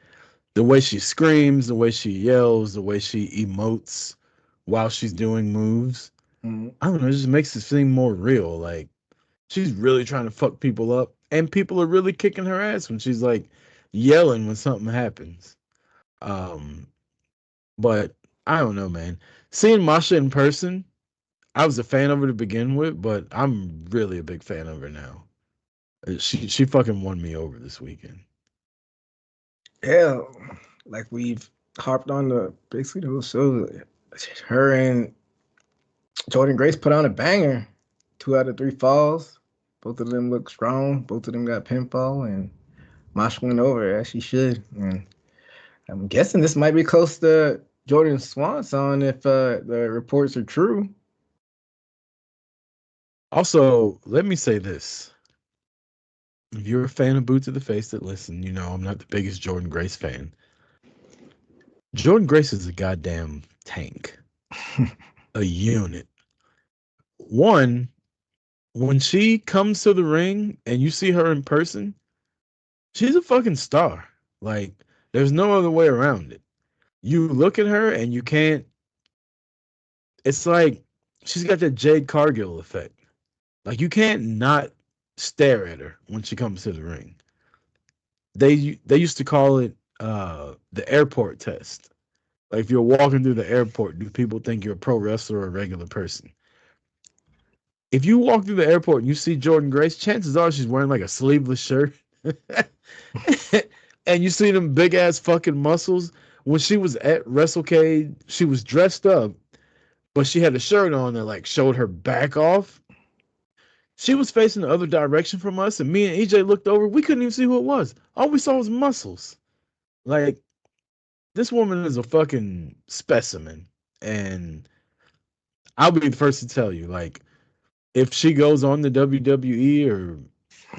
the way she screams, the way she yells, the way she emotes while she's doing moves. Mm-hmm. I don't know, it just makes it seem more real. Like she's really trying to fuck people up, and people are really kicking her ass when she's like yelling when something happens. But I don't know, man. Seeing Masha in person, I was a fan of her to begin with, but I'm really a big fan of her now. She fucking won me over this weekend. Yeah, like we've harped on the basically the whole show. Her and Jordan Grace put on a banger. 2 out of 3 falls. Both of them look strong. Both of them got pinfall, and Masha went over as she should. And I'm guessing this might be close to Jordan's swan song if the reports are true. Also, let me say this. If you're a fan of Boot to the Face that listen, you know I'm not the biggest Jordan Grace fan. Jordan Grace is a goddamn tank. A unit. One, when she comes to the ring and you see her in person, she's a fucking star. Like, there's no other way around it. You look at her and you can't. It's like she's got that Jade Cargill effect. Like, you can't not stare at her when she comes to the ring. They used to call it the airport test. Like if you're walking through the airport, do people think you're a pro wrestler or a regular person? If you walk through the airport and you see Jordan Grace, chances are she's wearing like a sleeveless shirt. And you see them big ass fucking muscles. When she was at WrestleCade, she was dressed up, but she had a shirt on that like showed her back off. She was facing the other direction from us, and me and EJ looked over. We couldn't even see who it was. All we saw was muscles. Like, this woman is a fucking specimen. And I'll be the first to tell you, like, if she goes on the WWE or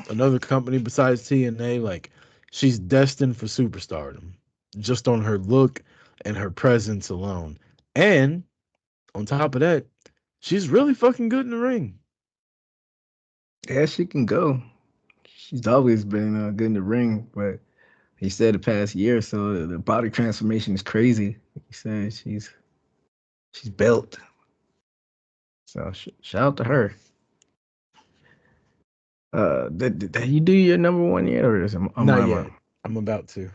another company besides TNA, like, she's destined for superstardom just on her look and her presence alone. And on top of that, she's really fucking good in the ring. Yeah, she can go. She's always been good in the ring, but he said the past year or so the body transformation is crazy. Like he said, she's built. So shout out to her. Did you do your number one yet, or is it on Not my yet. I'm about to.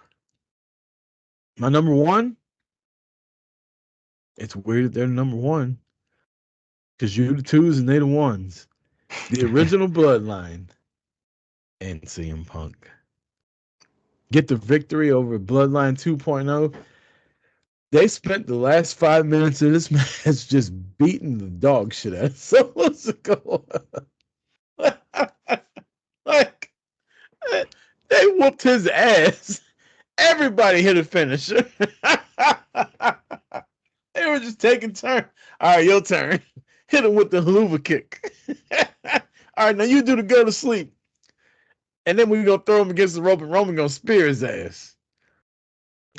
My number one, it's weird that they're number one because you the twos and they the ones. The original Bloodline and CM Punk get the victory over Bloodline 2.0. They spent the last 5 minutes of this match just beating the dog shit out of Solo Sikoa. Like, they whooped his ass. Everybody hit a finisher. They were just taking turns. All right, your turn. Hit him with the haluva kick. All right, now you do the go to sleep. And then we're going to throw him against the rope and Roman going to spear his ass.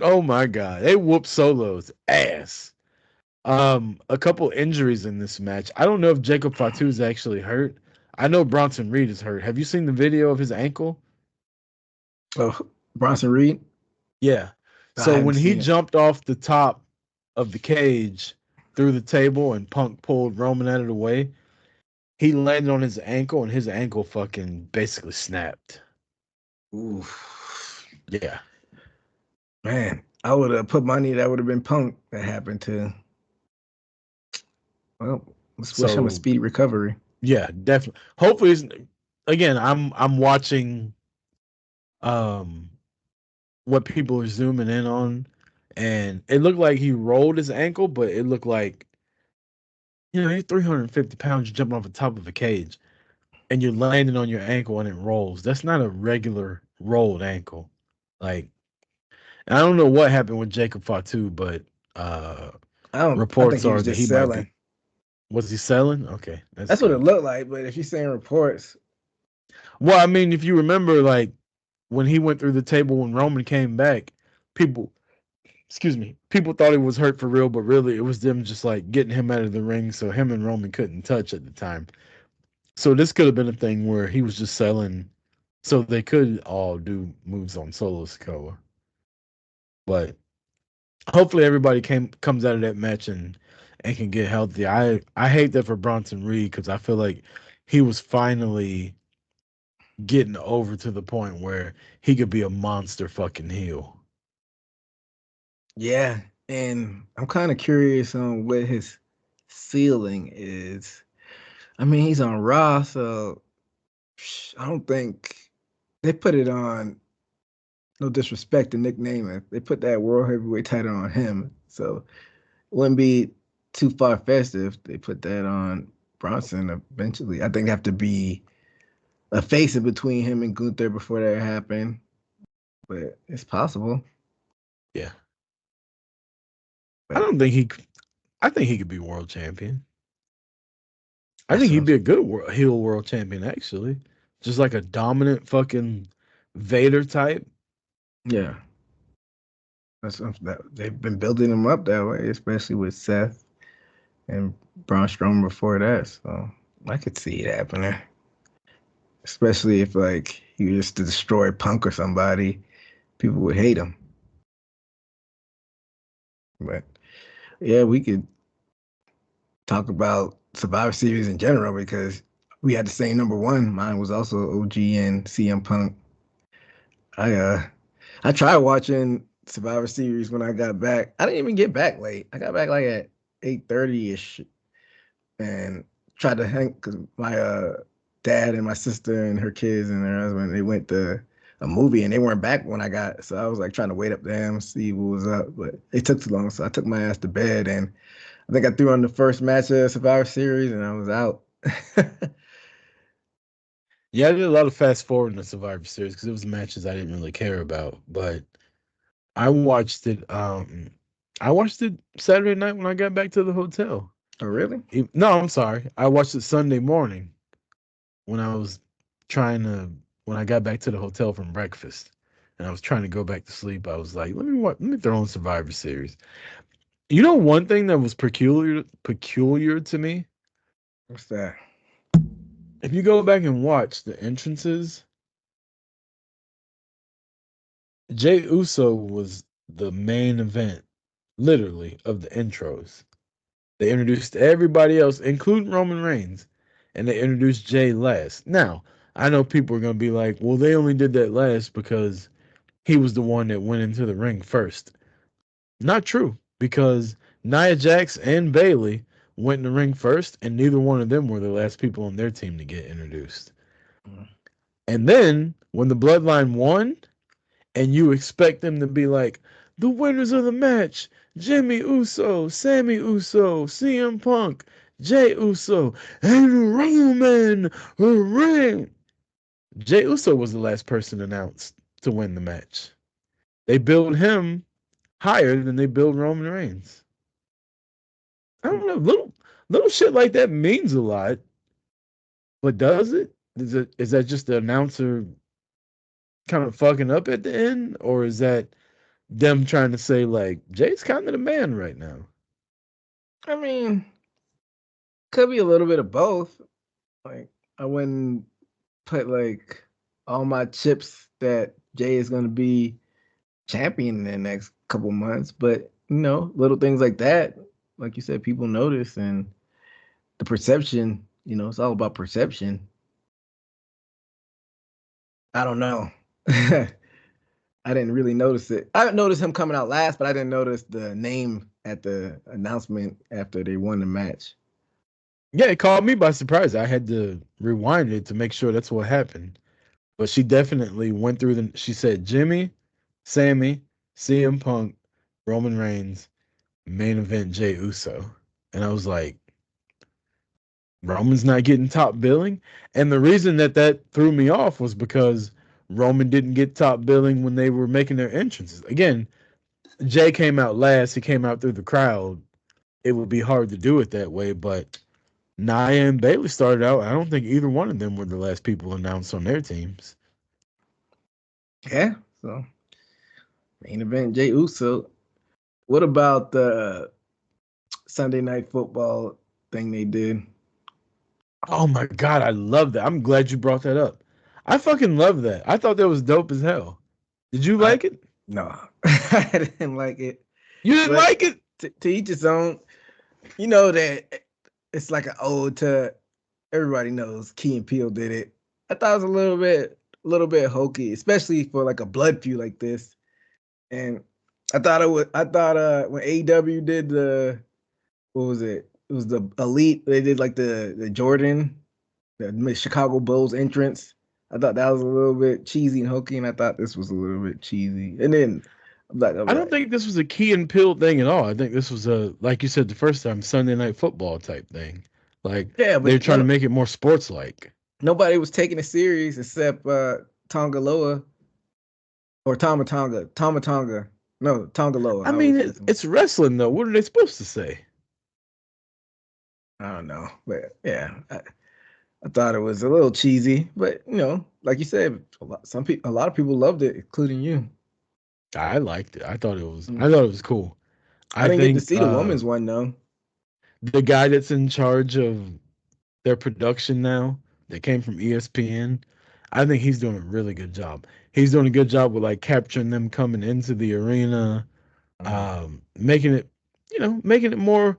Oh my God. They whooped Solo's ass. A couple injuries in this match. I don't know if Jacob Fatu is actually hurt. I know Bronson Reed is hurt. Have you seen the video of his ankle? Oh, Bronson Reed? Yeah. So when he jumped off the top of the cage through the table and Punk pulled Roman out of the way, he landed on his ankle and his ankle fucking basically snapped. Ooh. Yeah. Man, I would have put money that would have been Punk that happened to. Well, let's wish him a speedy recovery. Yeah, definitely. Hopefully, again, I'm watching what people are zooming in on, and it looked like he rolled his ankle, but it looked like, you're 350 pounds, you jump off the top of a cage, and you're landing on your ankle and it rolls. That's not a regular rolled ankle. Like, I don't know what happened with Jacob Fatu, but reports are that he might be. Was he selling? Okay, that's what it looked like. But if you're saying reports, well, I mean, if you remember, like when he went through the table when Roman came back, people thought he was hurt for real, but really it was them just like getting him out of the ring so him and Roman couldn't touch at the time. So this could have been a thing where he was just selling so they could all do moves on Solo Sikoa. But hopefully everybody comes out of that match and can get healthy. I hate that for Bronson Reed because I feel like he was finally getting over to the point where he could be a monster fucking heel. Yeah, and I'm kind of curious on what his ceiling is. I mean, he's on Raw, so I don't think they put it on. No disrespect to Nick Naaman, they put that World Heavyweight title on him, so it wouldn't be too far-fetched if they put that on Bronson eventually. I think they have to be a face in between him and Gunther before that happened, but it's possible. Yeah. I think he could be world champion. I think he'd be a good heel world champion, actually. Just like a dominant fucking Vader type. Yeah. They've been building him up that way, especially with Seth and Braun Strowman before that. So I could see it happening. Especially if like he was to destroy Punk or somebody, people would hate him. But yeah, we could talk about Survivor Series in general because we had the same number one. Mine was also OG and CM Punk. I tried watching Survivor Series when I got back. I didn't even get back late. I got back like at 8:30 ish, and tried to hang because my dad and my sister and her kids and their husband, they went to a movie and they weren't back when I got. So I was like trying to wait up them, see what was up, but it took too long. So I took my ass to bed, and I think I threw on the first match of Survivor Series and I was out. Yeah, I did a lot of fast forward in the Survivor Series because it was matches I didn't really care about. But I watched it. I watched it Saturday night when I got back to the hotel. Oh, really? No, I'm sorry. I watched it Sunday morning when I was trying to when I got back to the hotel from breakfast, and I was trying to go back to sleep. I was like, let me throw on Survivor Series. You know, one thing that was peculiar to me. What's that? If you go back and watch the entrances, Jay Uso was the main event, literally, of the intros. They introduced everybody else, including Roman Reigns, and they introduced Jay last. Now, I know people are going to be like, well, they only did that last because he was the one that went into the ring first. Not true, because Nia Jax and Bayley went in the ring first, and neither one of them were the last people on their team to get introduced. Mm. And then, when the Bloodline won, and you expect them to be like, the winners of the match, Jimmy Uso, Sammy Uso, CM Punk, Jay Uso, and Roman Reigns. Jay Uso was the last person announced to win the match. They build him higher than they build Roman Reigns. I don't know, little shit like that means a lot, but does it? Is that just the announcer kind of fucking up at the end, or is that them trying to say like Jay's kind of the man right now? I mean, could be a little bit of both. Like, I wouldn't put like all my chips that Jay is going to be champion in the next couple months, but little things like that, like you said, people notice, and the perception. It's all about perception. I don't know. I didn't really notice it. I noticed him coming out last, but I didn't notice the name at the announcement after they won the match. Yeah, it caught me by surprise. I had to rewind it to make sure that's what happened. But she definitely went through the. She said Jimmy, Sammy, CM Punk, Roman Reigns, main event Jay Uso, and I was like, Roman's not getting top billing. And the reason that threw me off was because Roman didn't get top billing when they were making their entrances. Again, Jay came out last. He came out through the crowd. It would be hard to do it that way, but Nia and Bayley started out. I don't think either one of them were the last people announced on their teams. Yeah, so main event Jay Uso. What about the Sunday Night Football thing they did? Oh my god, I love that. I'm glad you brought that up. I fucking love that. I thought that was dope as hell. Did you like it? No, I didn't like it. You didn't But like it? to each his own. You know that it's like an ode to everybody knows Key and Peele did it. I thought it was a little bit hokey, especially for like a blood feud like this. And I thought when AEW did what was it? It was the Elite. They did like the Jordan, the Chicago Bulls entrance. I thought that was a little bit cheesy and hokey, and I thought this was a little bit cheesy. And then I don't think this was a Key and Peele thing at all. I think this was a, like you said the first time, Sunday Night Football type thing. Like, yeah, they're but trying to make it more sports like. nobody was taking it serious except Tongaloa or Tamatonga. No, Tongaloa. I mean, it's wrestling though. What are they supposed to say? I don't know, but yeah, I thought it was a little cheesy, but like you said, a lot of people loved it, including you. I liked it. I thought it Mm. was cool. I I didn't get to think see the women's one though. the guy that's in charge of their production now, that came from ESPN, I think he's doing a really good job. He's doing a good job with like capturing them coming into the arena, making it, making it more.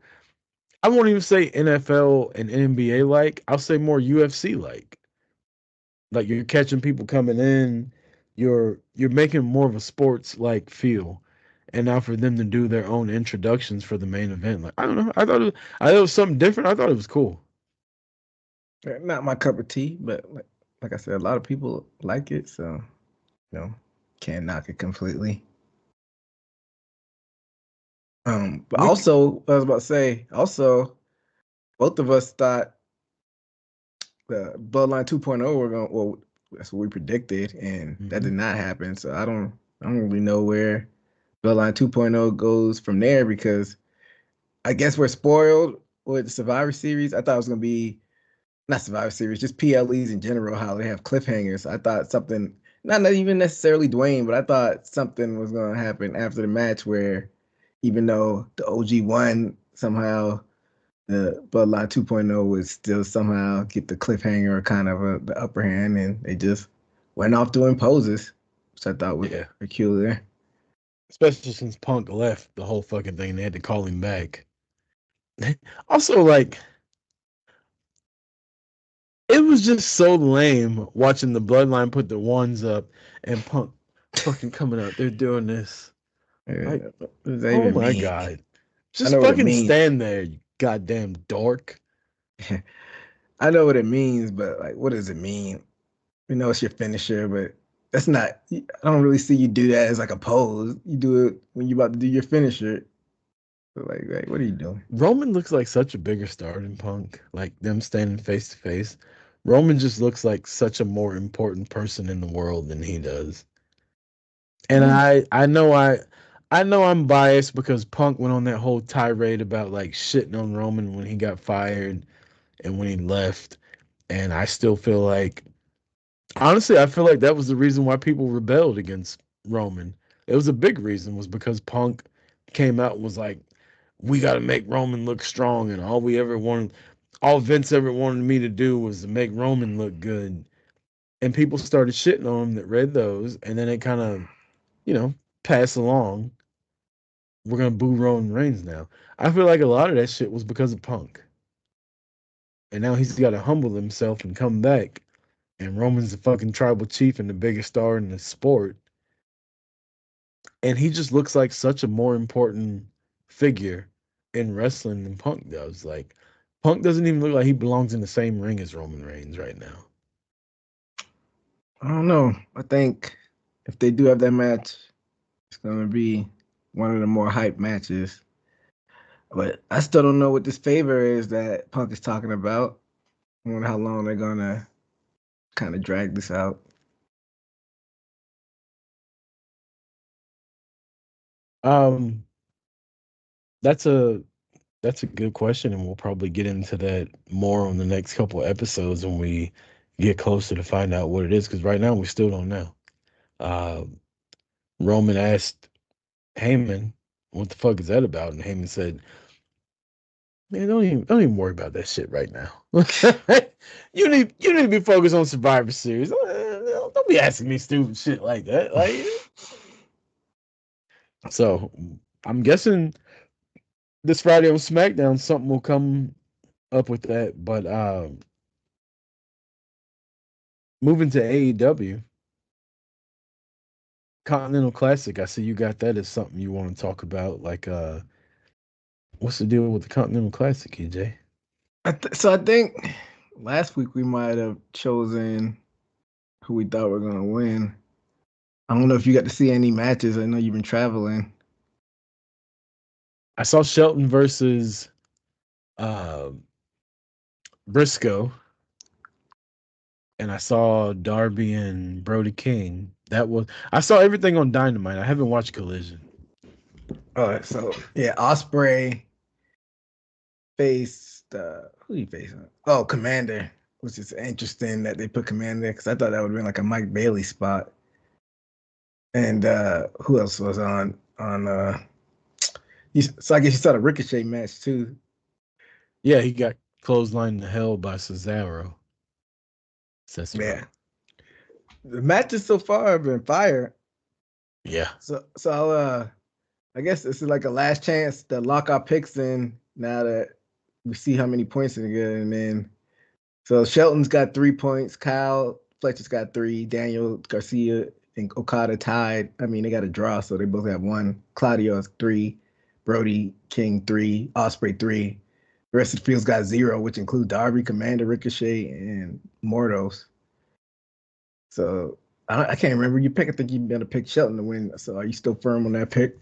I won't even say NFL and NBA like. I'll say more UFC like. Like you're catching people coming in, you're making more of a sports like feel. and now for them to do their own introductions for the main event, like I don't know, I thought it was something different. I thought it was cool. Not my cup of tea, but like I said, a lot of people like it, so can't knock it completely. But also, I was about to say, also, both of us thought the Bloodline 2.0 were going. Well, that's what we predicted, and that did not happen. So I don't really know where Bloodline 2.0 goes from there, because I guess we're spoiled with the Survivor Series. I thought it was gonna be not Survivor Series, just PLEs in general, how they have cliffhangers. I thought something, not even necessarily Dwayne, but I thought something was gonna happen after the match where, even though the OG won, somehow the Bloodline 2.0 would still somehow get the cliffhanger or kind of the upper hand, and they just went off doing poses, which I thought was peculiar. Especially since Punk left the whole fucking thing, they had to call him back. Also, like, it was just so lame watching the Bloodline put the ones up and Punk fucking coming out there doing this. Like, oh my god. Just fucking stand there, you goddamn dork. I know what it means, but like, what does it mean? We know it's your finisher, but that's not. I don't really see you do that as like a pose. You do it when you're about to do your finisher. So like, what are you doing? Roman looks like such a bigger star than Punk. Like them standing face to face. Roman just looks like such a more important person in the world than he does. And I know I'm biased because Punk went on that whole tirade about like shitting on Roman when he got fired and when he left. And I still feel like, honestly, I feel like that was the reason why people rebelled against Roman. It was a big reason, was because Punk came out and was like, we got to make Roman look strong. And all Vince ever wanted me to do was to make Roman look good. And people started shitting on him that read those. And then it kind of, pass along. We're gonna boo Roman Reigns now. I feel like a lot of that shit was because of Punk, and now he's got to humble himself and come back. And Roman's the fucking tribal chief and the biggest star in the sport, and he just looks like such a more important figure in wrestling than Punk does. Like, Punk doesn't even look like he belongs in the same ring as Roman Reigns right now. I don't know. I think if they do have that match, it's gonna be one of the more hype matches. But I still don't know what this favor is that Punk is talking about. I wonder how long they're gonna kind of drag this out. That's a good question, and we'll probably get into that more on the next couple of episodes when we get closer to find out what it is. Because right now we still don't know. Roman asked Heyman, "What the fuck is that about?" And Heyman said, "Man, don't even worry about that shit right now. you need to be focused on Survivor Series. Don't be asking me stupid shit like that." Like, so I'm guessing this Friday on SmackDown something will come up with that. But moving to AEW, Continental Classic. I see you got that as something you want to talk about. Like, what's the deal with the Continental Classic, E.J.? So I think last week we might have chosen who we thought were gonna win. I don't know if you got to see any matches. I know you've been traveling. I saw Shelton versus Briscoe, and I saw Darby and Brody King. I saw everything on Dynamite. I haven't watched Collision. All right, so yeah, Osprey faced who he facing? Oh, Commander, which is interesting that they put Commander, because I thought that would have been like a Mike Bailey spot. And who else was on? So I guess you saw the Ricochet match too. Yeah, he got clotheslined to hell by Cesaro. Yeah, the matches so far have been fire. Yeah. So I'll, I guess this is like a last chance to lock our picks in now that we see how many points they get, and then so Shelton's got 3 points, Kyle Fletcher's got 3, Daniel Garcia and Okada tied. I mean, they got a draw, so they both have 1. Claudio has 3. Brody King 3. Osprey 3. The rest of the field's got 0, which include Darby, Commander, Ricochet, and Mordos. So I can't remember your pick. I think you're going to pick Shelton to win. So are you still firm on that pick?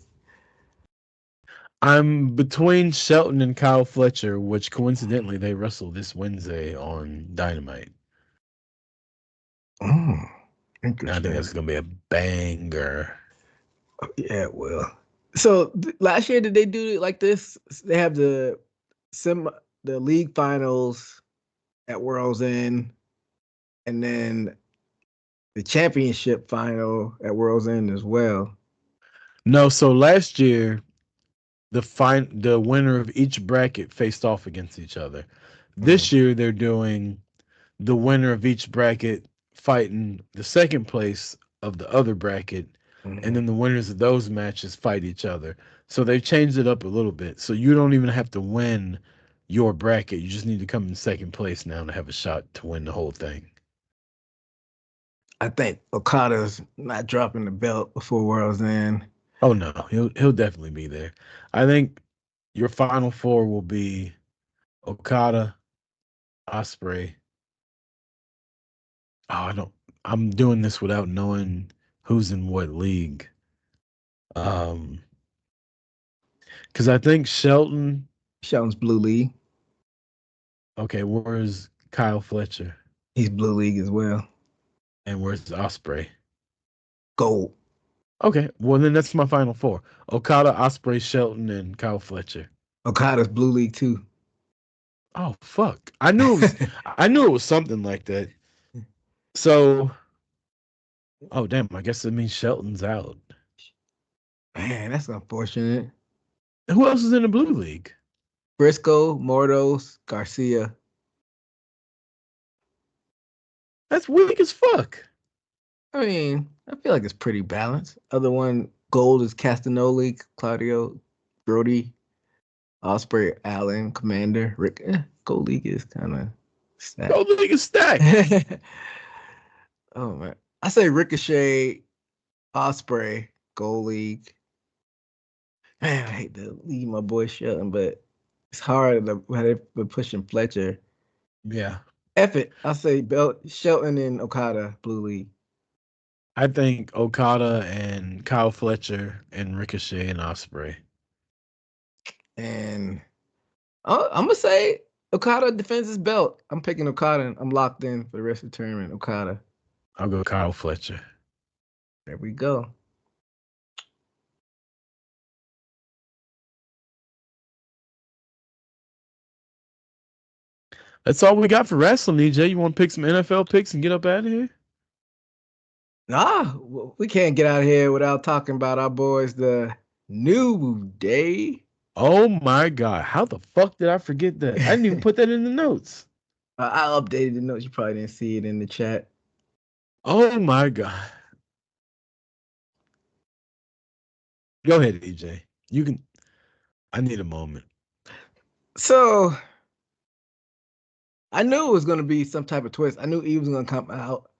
I'm between Shelton and Kyle Fletcher, which coincidentally they wrestle this Wednesday on Dynamite. Interesting. I think that's gonna be a banger. Yeah, it will. So last year, did they do it like this? They have the league finals at World's End, and then the championship final at World's End as well. No, so last year the winner of each bracket faced off against each other. This year they're doing the winner of each bracket fighting the second place of the other bracket, and then the winners of those matches fight each other. So they've changed it up a little bit. So you don't even have to win your bracket. You just need to come in second place now to have a shot to win the whole thing. I think Okada's not dropping the belt before World's End. Oh no, he'll definitely be there. I think your final 4 will be Okada, Ospreay. I'm doing this without knowing who's in what league. Because I think Shelton's Blue League. Okay, where's Kyle Fletcher? He's Blue League as well. And where's Ospreay? Gold. Okay, well then that's my final 4: Okada, Ospreay, Shelton, and Kyle Fletcher. Okada's Blue League too. Oh fuck! I knew it was something like that. So, oh damn! I guess it means Shelton's out. Man, that's unfortunate. Who else is in the Blue League? Briscoe, Mordos, Garcia. That's weak as fuck. I mean, I feel like it's pretty balanced. Other one, gold is Castagnoli, Claudio, Brody, Osprey, Allen, Commander, Rick. Gold League is kind of stacked. Gold League is stacked. Oh man, I say Ricochet, Osprey, Gold League. Man, I hate to leave my boy Shelton, but it's hard to they've been pushing Fletcher. Yeah. F it. I'll say Shelton and Okada, Blue League. I think Okada and Kyle Fletcher and Ricochet and Ospreay. And I'm going to say Okada defends his belt. I'm picking Okada, and I'm locked in for the rest of the tournament. Okada. I'll go Kyle Fletcher. There we go. That's all we got for wrestling, EJ. You want to pick some NFL picks and get up out of here? Nah, we can't get out of here without talking about our boys, the New Day. Oh my God. How the fuck did I forget that? I didn't even put that in the notes. I updated the notes. You probably didn't see it in the chat. Oh my God. Go ahead, EJ. You can. I need a moment. So I knew it was going to be some type of twist. I knew Eve was going to come out.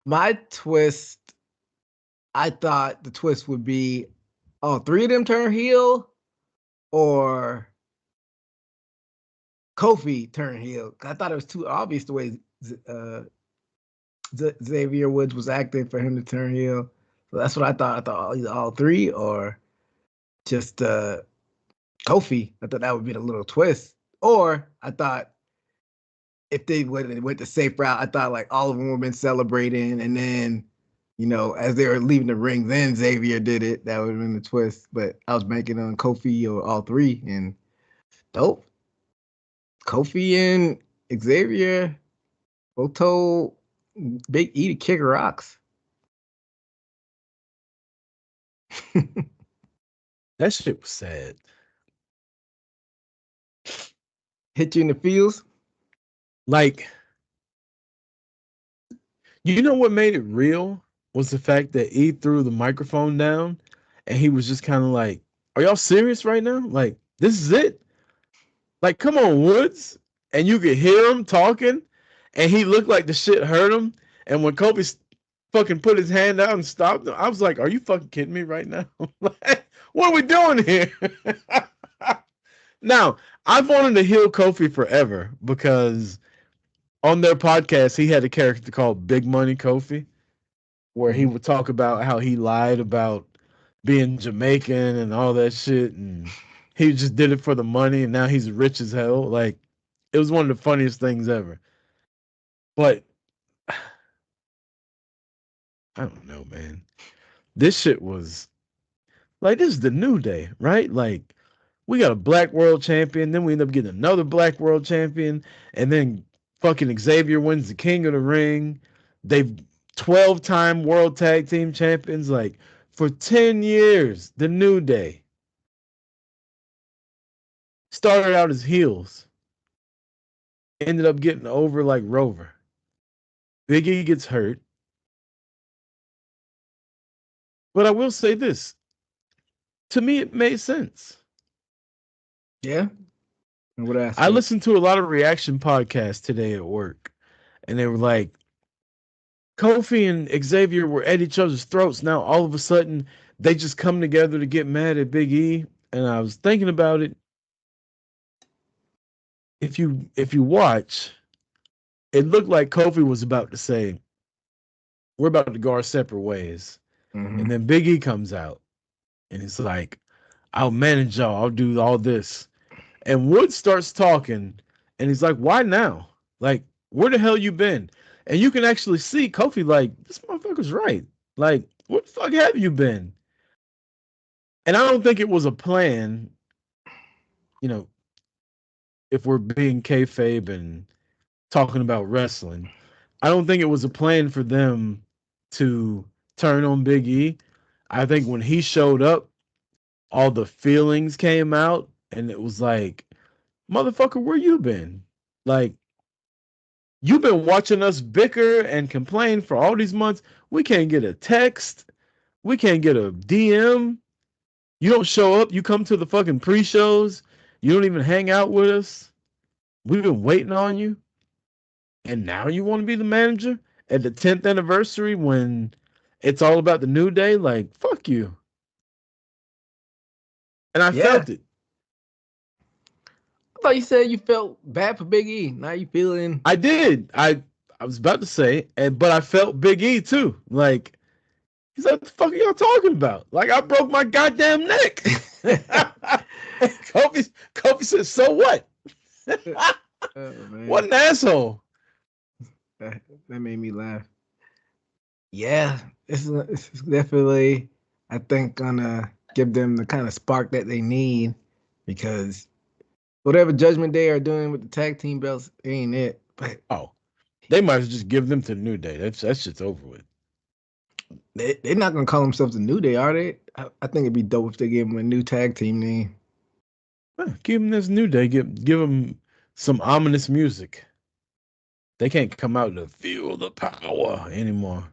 My twist, I thought the twist would be all 3 of them turn heel or Kofi turn heel. I thought it was too obvious the way Xavier Woods was acting for him to turn heel. So that's what I thought. I thought either all 3 or just Kofi. I thought that would be the little twist. Or I thought if they went the safe route, I thought like all of them would have been celebrating, and then, as they were leaving the ring, then Xavier did it. That would have been the twist. But I was banking on Kofi or all 3, and dope. Kofi and Xavier both told Big E to kick rocks. That shit was sad. Hit you in the feels? Like, you know what made it real was the fact that E threw the microphone down and he was just kind of like, are y'all serious right now? Like, this is it? Like, come on, Woods. And you could hear him talking and he looked like the shit hurt him. And when Kobe fucking put his hand out and stopped him. I was like, are you fucking kidding me right now? Like, what are we doing here? Now, I've wanted to heal Kofi forever because on their podcast, he had a character called Big Money Kofi, where he would talk about how he lied about being Jamaican and all that shit, and he just did it for the money, and now he's rich as hell. Like, it was one of the funniest things ever. But I don't know, man. This shit was like, this is the New Day, right? Like, we got a black world champion, then we end up getting another black world champion, and then fucking Xavier wins the King of the Ring. They've 12-time world tag team champions. Like, for 10 years, the New Day started out as heels, ended up getting over like Rover. Big E gets hurt. But I will say this. To me, it made sense. Yeah. And what I listened to a lot of reaction podcasts today at work, and they were like, Kofi and Xavier were at each other's throats. Now all of a sudden, they just come together to get mad at Big E. And I was thinking about it. If you watch, it looked like Kofi was about to say, "We're about to go our separate ways," and then Big E comes out, and it's like, "I'll manage y'all. I'll do all this." And Wood starts talking, and he's like, "Why now? Like, where the hell you been?" And you can actually see Kofi like, this motherfucker's right. Like, what the fuck have you been? And I don't think it was a plan, you know, if we're being kayfabe and talking about wrestling. I don't think it was a plan for them to turn on Big E. I think when he showed up, all the feelings came out, and it was like, motherfucker, where you been? Like, you've been watching us bicker and complain for all these months. We can't get a text. We can't get a DM. You don't show up. You come to the fucking pre-shows. You don't even hang out with us. We've been waiting on you. And now you want to be the manager at the 10th anniversary when it's all about the New Day? Like, fuck you. And I felt it. I thought you said you felt bad for Big E. Now you feeling? I did. I was about to say, but I felt Big E too. Like, he's like, what the fuck are y'all talking about? Like, I broke my goddamn neck. Kofi said, so what? What an asshole. That made me laugh. Yeah, it's definitely, I think, gonna give them the kind of spark that they need, because whatever Judgment Day are doing with the tag team belts ain't it. But they might as well just give them to New Day. That shit's over with. They're not gonna call themselves the New Day, are they? I think it'd be dope if they gave them a new tag team name. Give them this New Day. Give them some ominous music. They can't come out to feel the power anymore.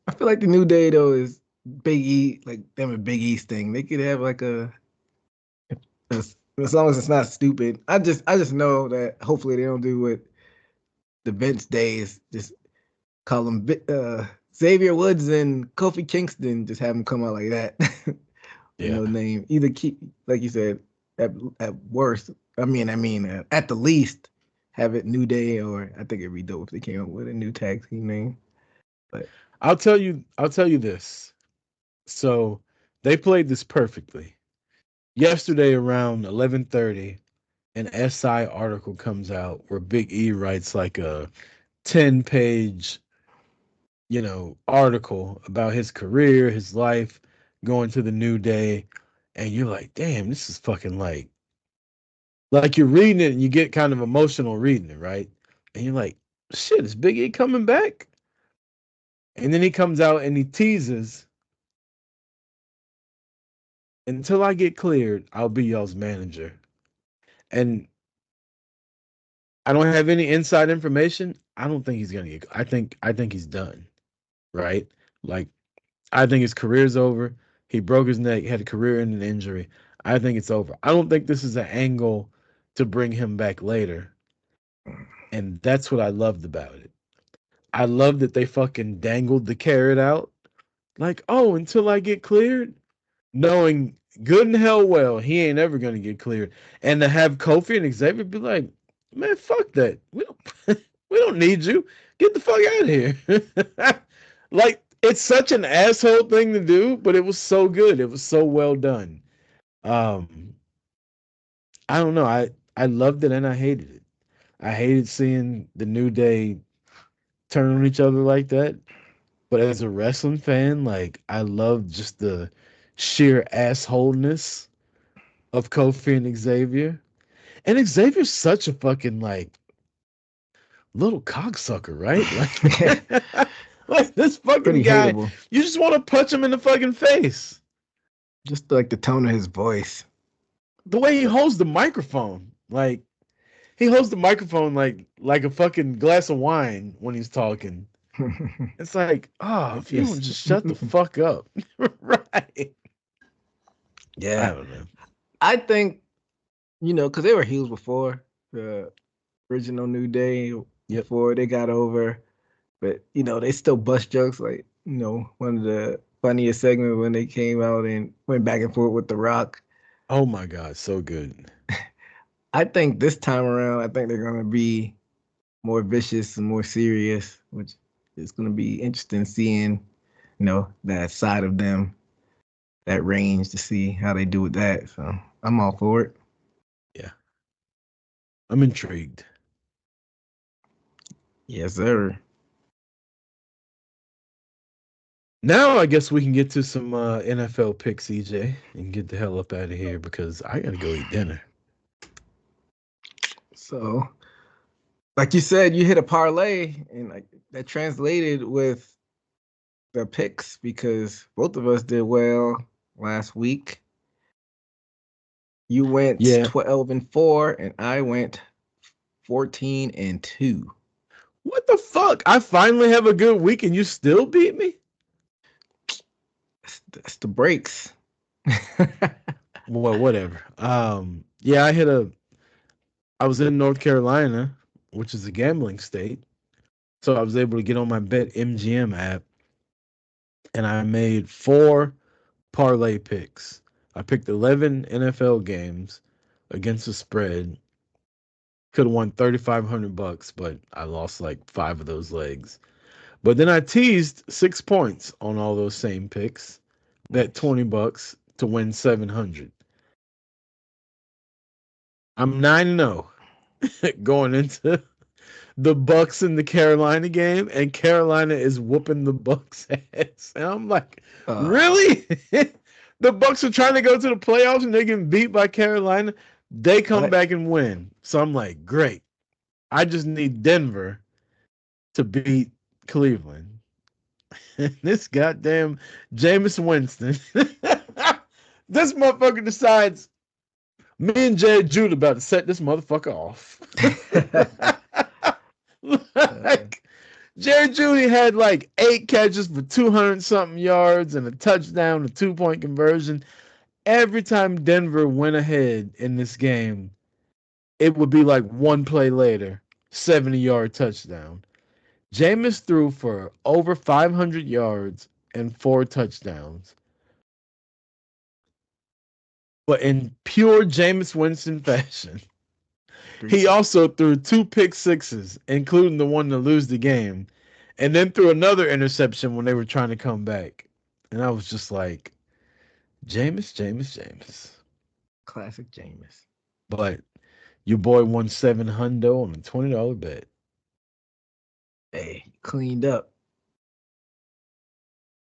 I feel like the New Day though is Big E, like them and Big E's thing. They could have like as long as it's not stupid. I just know that hopefully they don't do what the Vince days, just call them Xavier Woods and Kofi Kingston, just have them come out like that. No name. Either keep, like you said, at worst. I mean, at the least, have it New Day, or I think it'd be dope if they came up with a new tag team name. But I'll tell you this. So they played this perfectly. Yesterday around 11:30, an SI article comes out where Big E writes like a 10-page, article about his career, his life, going to the New Day, and you're like, damn, this is fucking like you're reading it and you get kind of emotional reading it, right? And you're like, shit, is Big E coming back? And then he comes out and he teases, until I get cleared, I'll be y'all's manager. And I don't have any inside information. I don't think he's gonna get. I think he's done, right? Like, I think his career's over. He broke his neck, had a career-ending injury. I think it's over. I don't think this is an angle to bring him back later, and that's what I loved about it. I love that they fucking dangled the carrot out. Like, oh, until I get cleared, knowing good and hell well he ain't ever gonna get cleared. And to have Kofi and Xavier be like, man, fuck that. We don't we don't need you. Get the fuck out of here. Like, it's such an asshole thing to do, but it was so good. It was so well done. Um, I don't know. I loved it and I hated it. I hated seeing the New Day turn on each other like that. But as a wrestling fan, like, I love just the sheer assholeness of Kofi and Xavier. And Xavier's such a fucking like little cocksucker, right? Yeah, Like, like this fucking pretty guy, hateable. you just want to punch him in the fucking face. Just like the tone of his voice. The way he holds the microphone, like he holds the microphone like a fuking glass of wine when he's talking. It's like, oh, if you don't Yes. just shut the fuck up, right? I Yeah, don't know. I think because they were heels before the original New Day Yep. before they got over, but they still bust jokes like one of the funniest segments when they came out and went back and forth with The Rock. Oh my god, so good. I think this time around, I think they're gonna be more vicious and more serious, which is gonna be interesting seeing that side of them, that range to see how they do with that. So I'm all for it. Yeah, I'm intrigued. Yes, sir. Now I guess we can get to some NFL picks, EJ, and get the hell up out of here because I gotta go eat dinner. So, like you said, you hit a parlay, and like that translated with the picks because both of us did well last week. You went Yeah. 12-4, and I went 14-2. What the fuck? I finally have a good week and you still beat me? That's the breaks. Well, whatever. Yeah, I was in North Carolina, which is a gambling state. So I was able to get on my Bet MGM app and I made 4 parlay picks. I picked 11 NFL games against the spread. Could have won $3,500, but I lost like 5 of those legs. But then I teased 6 points on all those same picks. Bet $20 to win 700. I'm 9-0 going into the Bucks in the Carolina game, and Carolina is whooping the Bucks ass. And I'm like, really? The Bucks are trying to go to the playoffs and they're getting beat by Carolina. They come back and win. So I'm like, great. I just need Denver to beat Cleveland. And this goddamn Jameis Winston. This motherfucker decides me and Jay Jude about to set this motherfucker off. Like, Jerry Judy had like 8 catches for 200 something yards and a touchdown, a 2-point conversion. Every time Denver went ahead in this game, it would be like one play later, 70-yard touchdown. Jameis threw for over 500 yards and 4 touchdowns. But in pure Jameis Winston fashion, he also threw 2 pick sixes, including the one to lose the game, and then threw another interception when they were trying to come back. And I was just like, Jameis. Classic Jameis. But your boy won $700 on a $20 bet. Hey, cleaned up.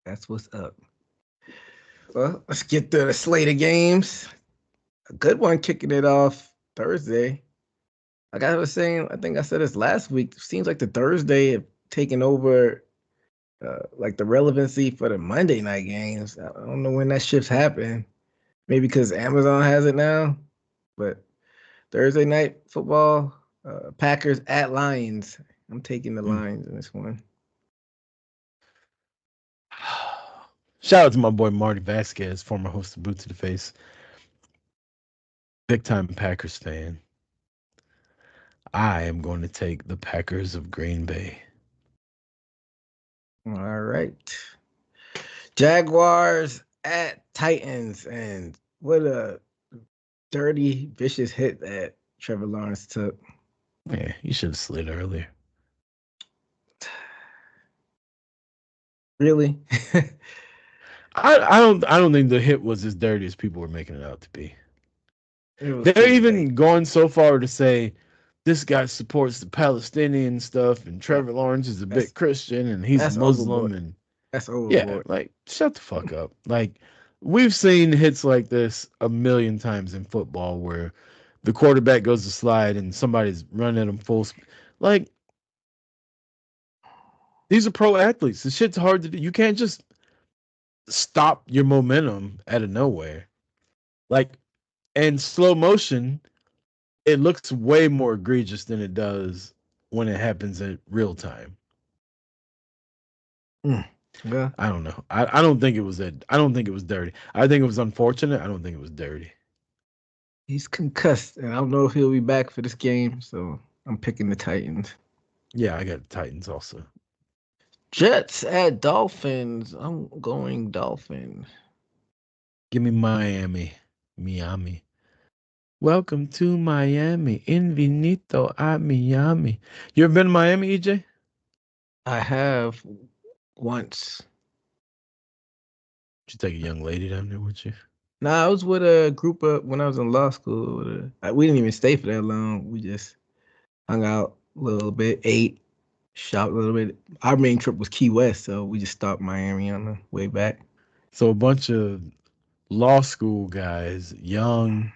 That's what's up. Well, let's get to the slate of games. A good one kicking it off Thursday. Like I was saying, I think I said this last week. It seems like the Thursday have taken over like the relevancy for the Monday night games. I don't know when that shift's happened. Maybe because Amazon has it now. But Thursday night football, Packers at Lions. I'm taking the Lions in this one. Shout out to my boy Marty Vasquez, former host of Boot to the Face. Big time Packers fan. I am going to take the Packers of Green Bay. All right. Jaguars at Titans, and what a dirty, vicious hit that Trevor Lawrence took. Yeah, you should have slid earlier. Really? I don't think the hit was as dirty as people were making it out to be. It was They're pretty even late. going so far to say this guy supports the Palestinian stuff, and Uh, Trevor Lawrence is a That's bit Christian, and he's that's Muslim, overboard. and That's yeah, overboard. like shut the fuck up. Like we've seen hits like this a million times in football where the quarterback goes to slide and somebody's running at him full speed. Like these are pro athletes. This shit's hard to do. You can't just stop your momentum out of nowhere. Like in slow motion, it looks way more egregious than it does when it happens in real time. Yeah, I don't know. I don't think it was that. I don't think it was dirty. I think it was unfortunate. I don't think it was dirty. he's concussed, and I don't know if he'll be back for this game. So I'm picking the Titans. Yeah, I got the Titans also. Jets at Dolphins. I'm going Dolphins. Give me Miami. Miami. Welcome to Miami. Infinito a Miami. You ever been to Miami, EJ? I have once. Did you take a young lady down there with you? Nah, I was with a group of when I was in law school. We didn't even stay for that long. We just hung out a little bit, ate, shopped a little bit. Our main trip was Key West, so we just stopped Miami on the way back. So a bunch of law school guys, young,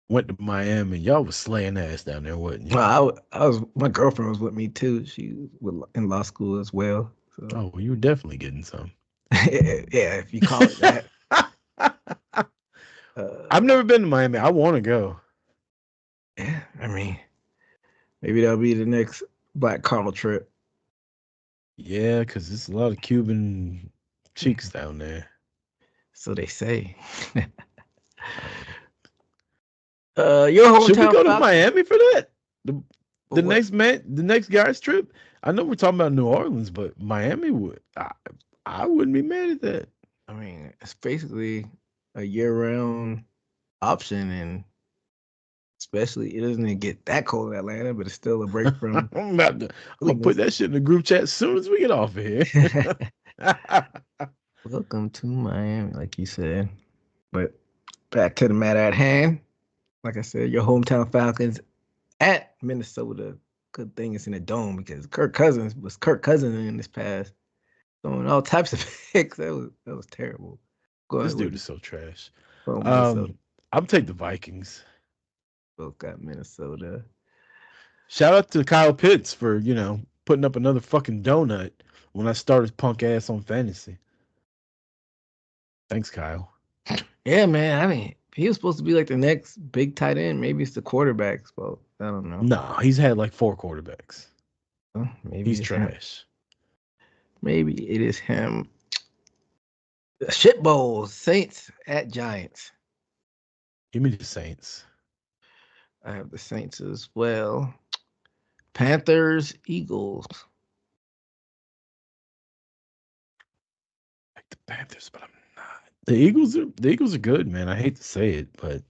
went to Miami. Y'all was slaying ass down there, wasn't you? I was my girlfriend was with me too. She was in law school as well. So Oh, well, you were definitely getting some. yeah, if you call it that. I've never been to Miami. I want to go. Yeah, I mean, maybe that'll be the next Black Carl trip. Yeah, because there's a lot of Cuban cheeks down there. So they say. Oh. Your hometown Should we go to Falcons. Miami for that? For The what? the next guy's trip. I know we're talking about New Orleans, but Miami would. I wouldn't be mad at that. I mean, it's basically a year-round option, and especially it doesn't get that cold in Atlanta, but it's still a break from. I'm gonna put that shit in the group chat as soon as we get off of here. Welcome to Miami, like you said. But back to the matter at hand. Like I said, your hometown Falcons at Minnesota. Good thing it's in a dome because Kirk Cousins in this past, throwing all types of picks. That was terrible. This dude is so trash. Minnesota. I'll take the Vikings. Both got Minnesota. Shout out to Kyle Pitts for, putting up another fucking donut when I started punk ass on fantasy. Thanks, Kyle. Yeah, man. I mean, he was supposed to be like the next big tight end. Maybe it's the quarterback's fault. I don't know. No, he's had like 4 quarterbacks. Well, maybe he's trash. Maybe it is him. Shit bowl. Saints at Giants. Give me the Saints. I have the Saints as well. Panthers, Eagles. I like the Panthers, but I'm not. The Eagles are good, man. I hate to say it, but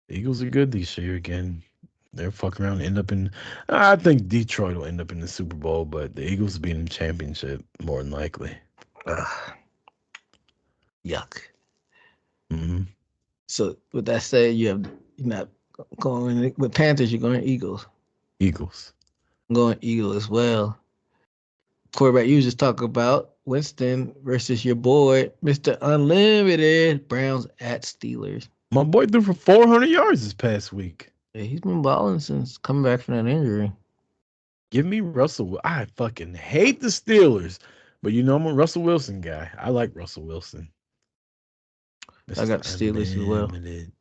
the Eagles are good this year again. They're fucking around and end up in. I think Detroit will end up in the Super Bowl, but the Eagles will be in the championship more than likely. Yuck. Mm-hmm. So with that said, you're not going with Panthers. You're going Eagles. Eagles. I'm going Eagles as well. Quarterback you just talk about Winston versus your boy Mr. Unlimited. Browns at Steelers. My boy threw for 400 yards this past week. Yeah, he's been balling since coming back from that injury. Give me Russell. I fucking hate the Steelers, but I'm a Russell Wilson guy. I like Russell Wilson. I got the Steelers as well. Unlimited.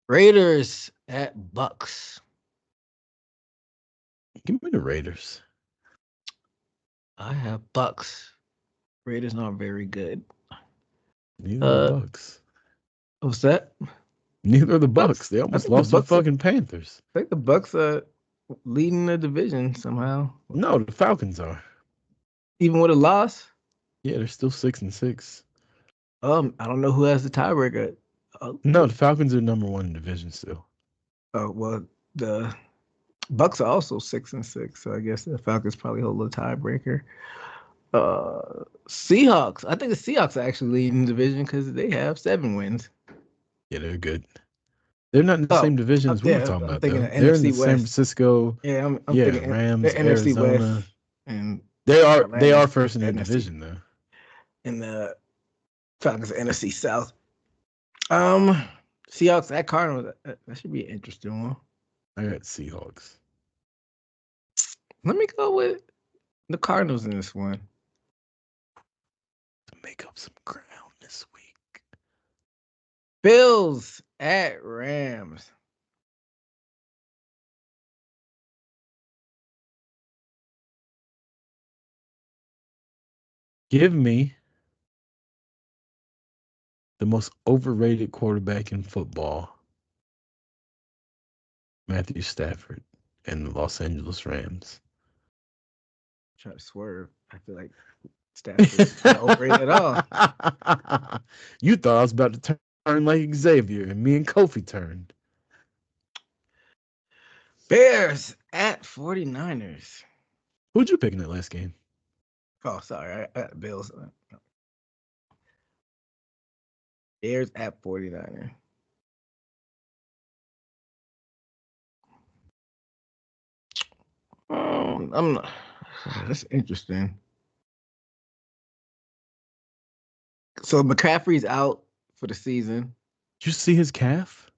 Raiders at Bucks. Give me the Raiders. I have Bucks. Raiders not very good. Neither are the Bucks. What's that? Neither are the Bucks. They almost lost to the fucking Panthers. I think the Bucks are leading the division somehow, No, the Falcons are. even with a loss. Yeah, they're still 6-6. I don't know who has the tiebreaker. No, the Falcons are #1 in the division still. Well, the Bucks are also 6-6, so I guess the Falcons probably hold the tiebreaker. Seahawks. I think the Seahawks are actually leading the division because they have 7 wins. Yeah, they're good. They're not in the same division as we were talking I'm about, thinking though. of They're in NFC the San West. Francisco. Yeah, I'm Yeah, thinking Rams, the NFC Arizona. West, and They Atlanta are first in their NFC. division, though. And the Falcons are NFC South. Seahawks at Cardinals. That should be an interesting one. I got Seahawks. Let me go with the Cardinals in this one. To make up some ground this week. Bills at Rams. Give me the most overrated quarterback in football, Matthew Stafford, and the Los Angeles Rams. Try to swerve. I feel like Stafford's not overrated at all. You thought I was about to turn like Xavier, and me and Kofi turned. Bears at 49ers. Who'd you pick in that last game? Oh, sorry. I got the Bills. Bears at 49ers. I'm not. That's interesting. So McCaffrey's out for the season. Did you see his calf?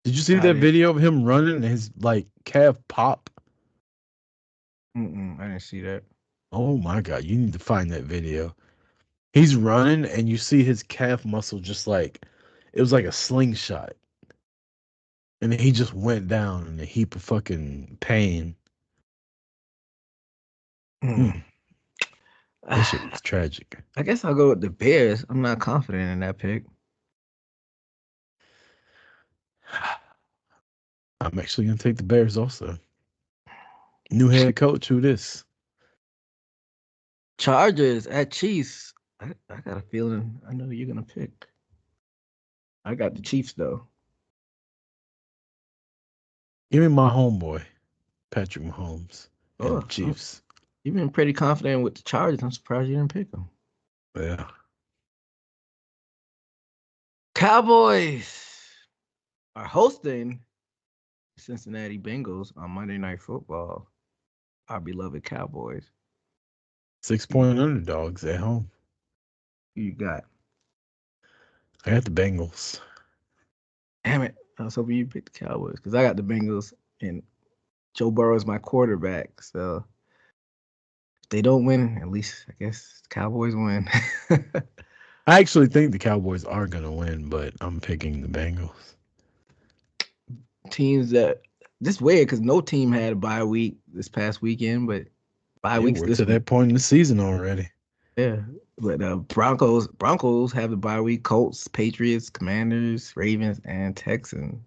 Did you see I that didn't. video of him running and his like calf pop? I didn't see that. Oh my god, you need to find that video. He's running and you see his calf muscle just like it was like a slingshot. And then he just went down in a heap of fucking pain. That shit was tragic. I guess I'll go with the Bears. I'm not confident in that pick. I'm actually gonna take the Bears also. New head coach, who this? Chargers at Chiefs. I got a feeling I know who you're gonna pick. I got the Chiefs though. Give me my homeboy, Patrick Mahomes, and the Chiefs. You've been pretty confident with the Chargers. I'm surprised you didn't pick them. Yeah. Cowboys are hosting Cincinnati Bengals on Monday Night Football. Our beloved Cowboys. 6-point underdogs at home. Who you got? I got the Bengals. Damn it. I was hoping you picked the Cowboys because I got the Bengals and Joe Burrow is my quarterback. So if they don't win, at least I guess the Cowboys win. I actually think the Cowboys are going to win, but I'm picking the Bengals. Teams that this weird because no team had a bye week this past weekend, but bye weeks we're this to week. that point in the season already. Yeah, but Broncos have the bye week. Colts, Patriots, Commanders, Ravens, and Texans.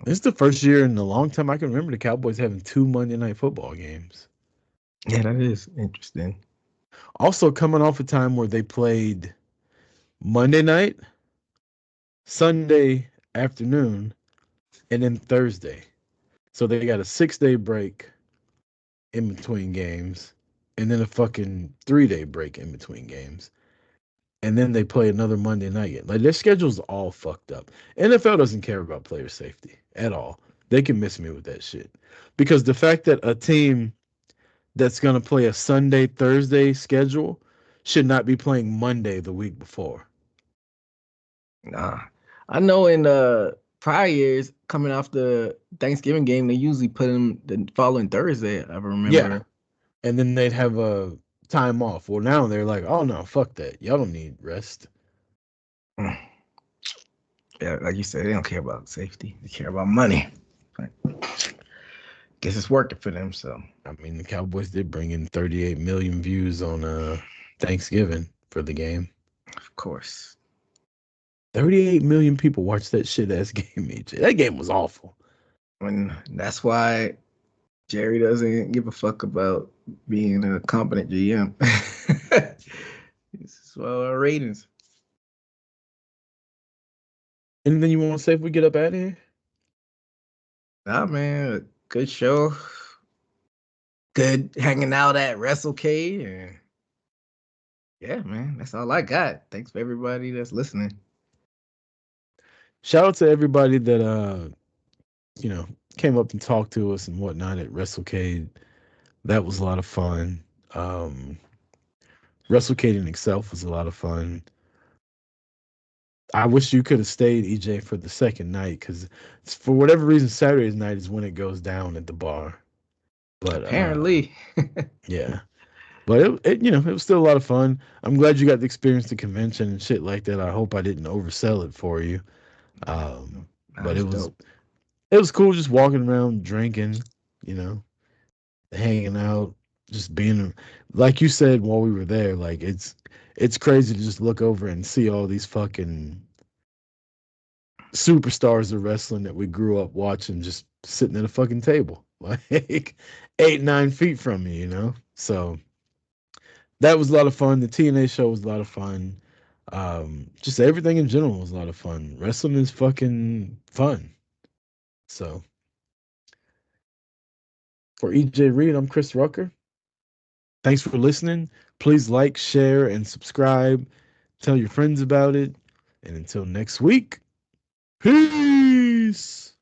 This is the first year in a long time I can remember the Cowboys having 2 Monday Night Football games. Yeah, that is interesting. Also coming off a time where they played Monday night, Sunday afternoon, and then Thursday. So they got a 6-day break in between games, and then a fucking 3-day break in between games. And then they play another Monday night game. Like, their schedule's all fucked up. NFL doesn't care about player safety at all. They can miss me with that shit. Because the fact that a team that's going to play a Sunday, Thursday schedule should not be playing Monday the week before. Nah. I know in prior years, coming off the Thanksgiving game, they usually put them the following Thursday, I remember. Yeah. And then they'd have a time off. Well, now they're like, oh, no, fuck that. Y'all don't need rest. Yeah, like you said, they don't care about safety. They care about money. Guess it's working for them, so. I mean, the Cowboys did bring in 38 million views on Thanksgiving for the game. Of course. 38 million people watched that shit ass game, E.J. That game was awful. And that's why Jerry doesn't give a fuck about being a competent GM. This is our ratings. Anything you want to say if we get up out of here? Nah, man, good show. Good hanging out at WrestleCade. And yeah, man, that's all I got. Thanks for everybody that's listening. Shout out to everybody that came up and talked to us and whatnot at WrestleCade. That was a lot of fun. WrestleCade in itself was a lot of fun. I wish you could have stayed, EJ, for the second night, because for whatever reason, Saturday night is when it goes down at the bar. But apparently, yeah. But it was still a lot of fun. I'm glad you got to experience the convention and shit like that. I hope I didn't oversell it for you. But it was dope. It was cool just walking around drinking, hanging out, just being like you said while we were there. Like it's crazy to just look over and see all these fucking superstars of wrestling that we grew up watching just sitting at a fucking table, like 8-9 feet from me. So that was a lot of fun. The TNA show was a lot of fun. Just everything in general was a lot of fun. Wrestling is fucking fun. So for EJ Reed, I'm Chris Rucker. Thanks for listening. Please like, share, and subscribe. Tell your friends about it. And until next week, peace.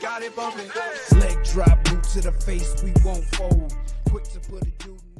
Got it bumping. Leg drop, boot to the face, we won't fold. Quick to put a dude.